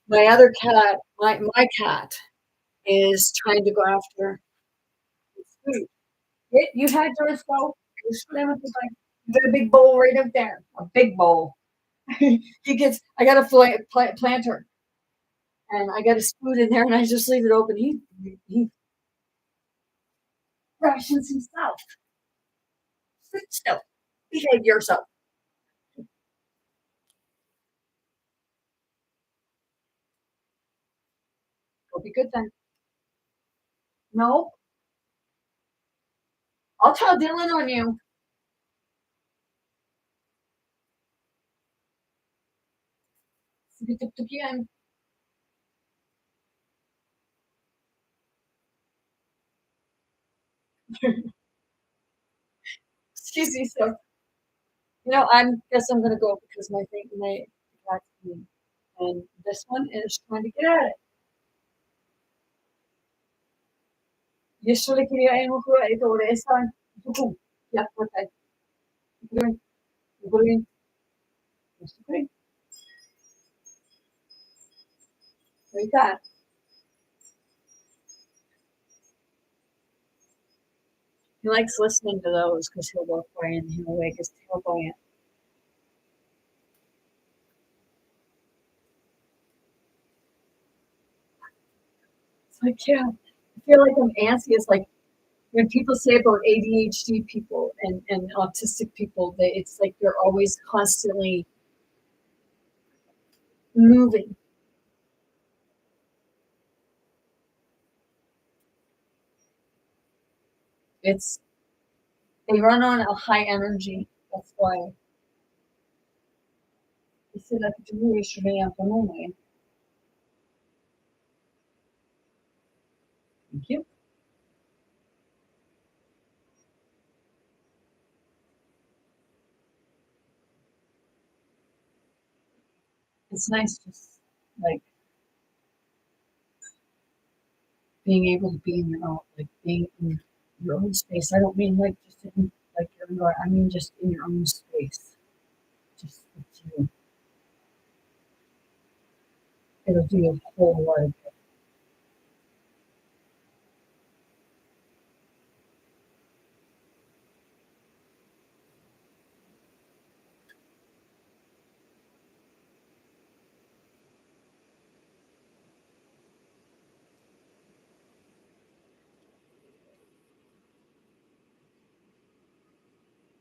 S1: my other cat? My cat is trying to go after its food. You had yours go. You swim with the bike. You got a big bowl right up there. A big bowl. He gets. I got a planter, and I got his food in there, and I just leave it open. He rations himself. Sit still. Behave yourself. Go be good then. No, I'll tell Dylan on you. Again. Excuse me, so guess I'm gonna go because my cat's me. And this one is trying to get at it. Yesterday, ito esa. Yeah, okay. Good. Good. Good. What you got? He likes listening to those because he'll walk by and he'll wag his tail by it. It's like, yeah, I feel like I'm antsy. It's like when people say about ADHD people and autistic people, it's like they're always constantly moving. It's they run on a high energy. That's why. C'est la culture je vais un peu moins. Thank you. It's nice just like being able to be in your own, like being in your own space. I don't mean like just in like your I mean just in your own space. Just with you. It'll do a whole lot of good.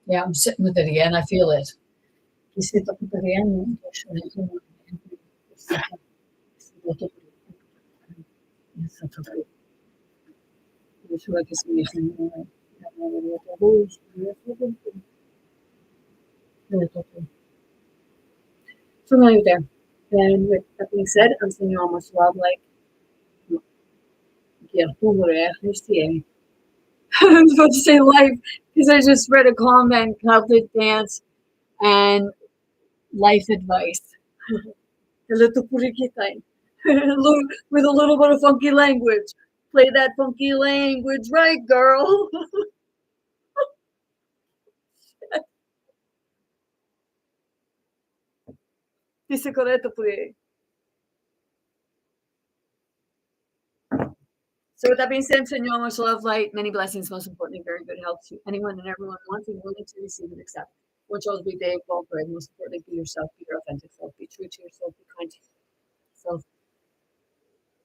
S1: Yeah, I'm sitting with it again. I feel it. Y siento que todavía no, familiar there. And with that being said, I'm sending you all much love. Like, yeah, I was about to say life because I just read a comment, Celtic dance, and life advice. A little purikitain. With a little bit of funky language. Play that funky language, right, girl? Dice corretto pure. So with that being said, send you all much love, light, many blessings, most importantly, very good health to anyone and everyone wanting, willing to receive and accept. Which always be day, fall, bread. Most importantly, be yourself, be your authentic self, be true to yourself, be kind to yourself.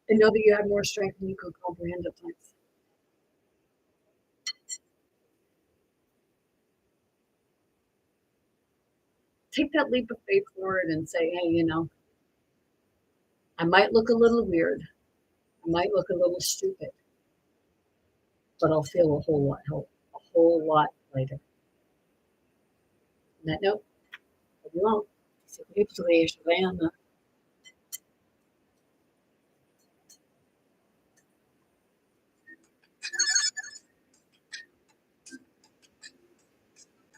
S1: And know that you have more strength than you could comprehend at times. Take that leap of faith forward and say, hey, you know, I might look a little weird. I might look a little stupid, but I'll feel a whole lot lighter. On that note, love you all.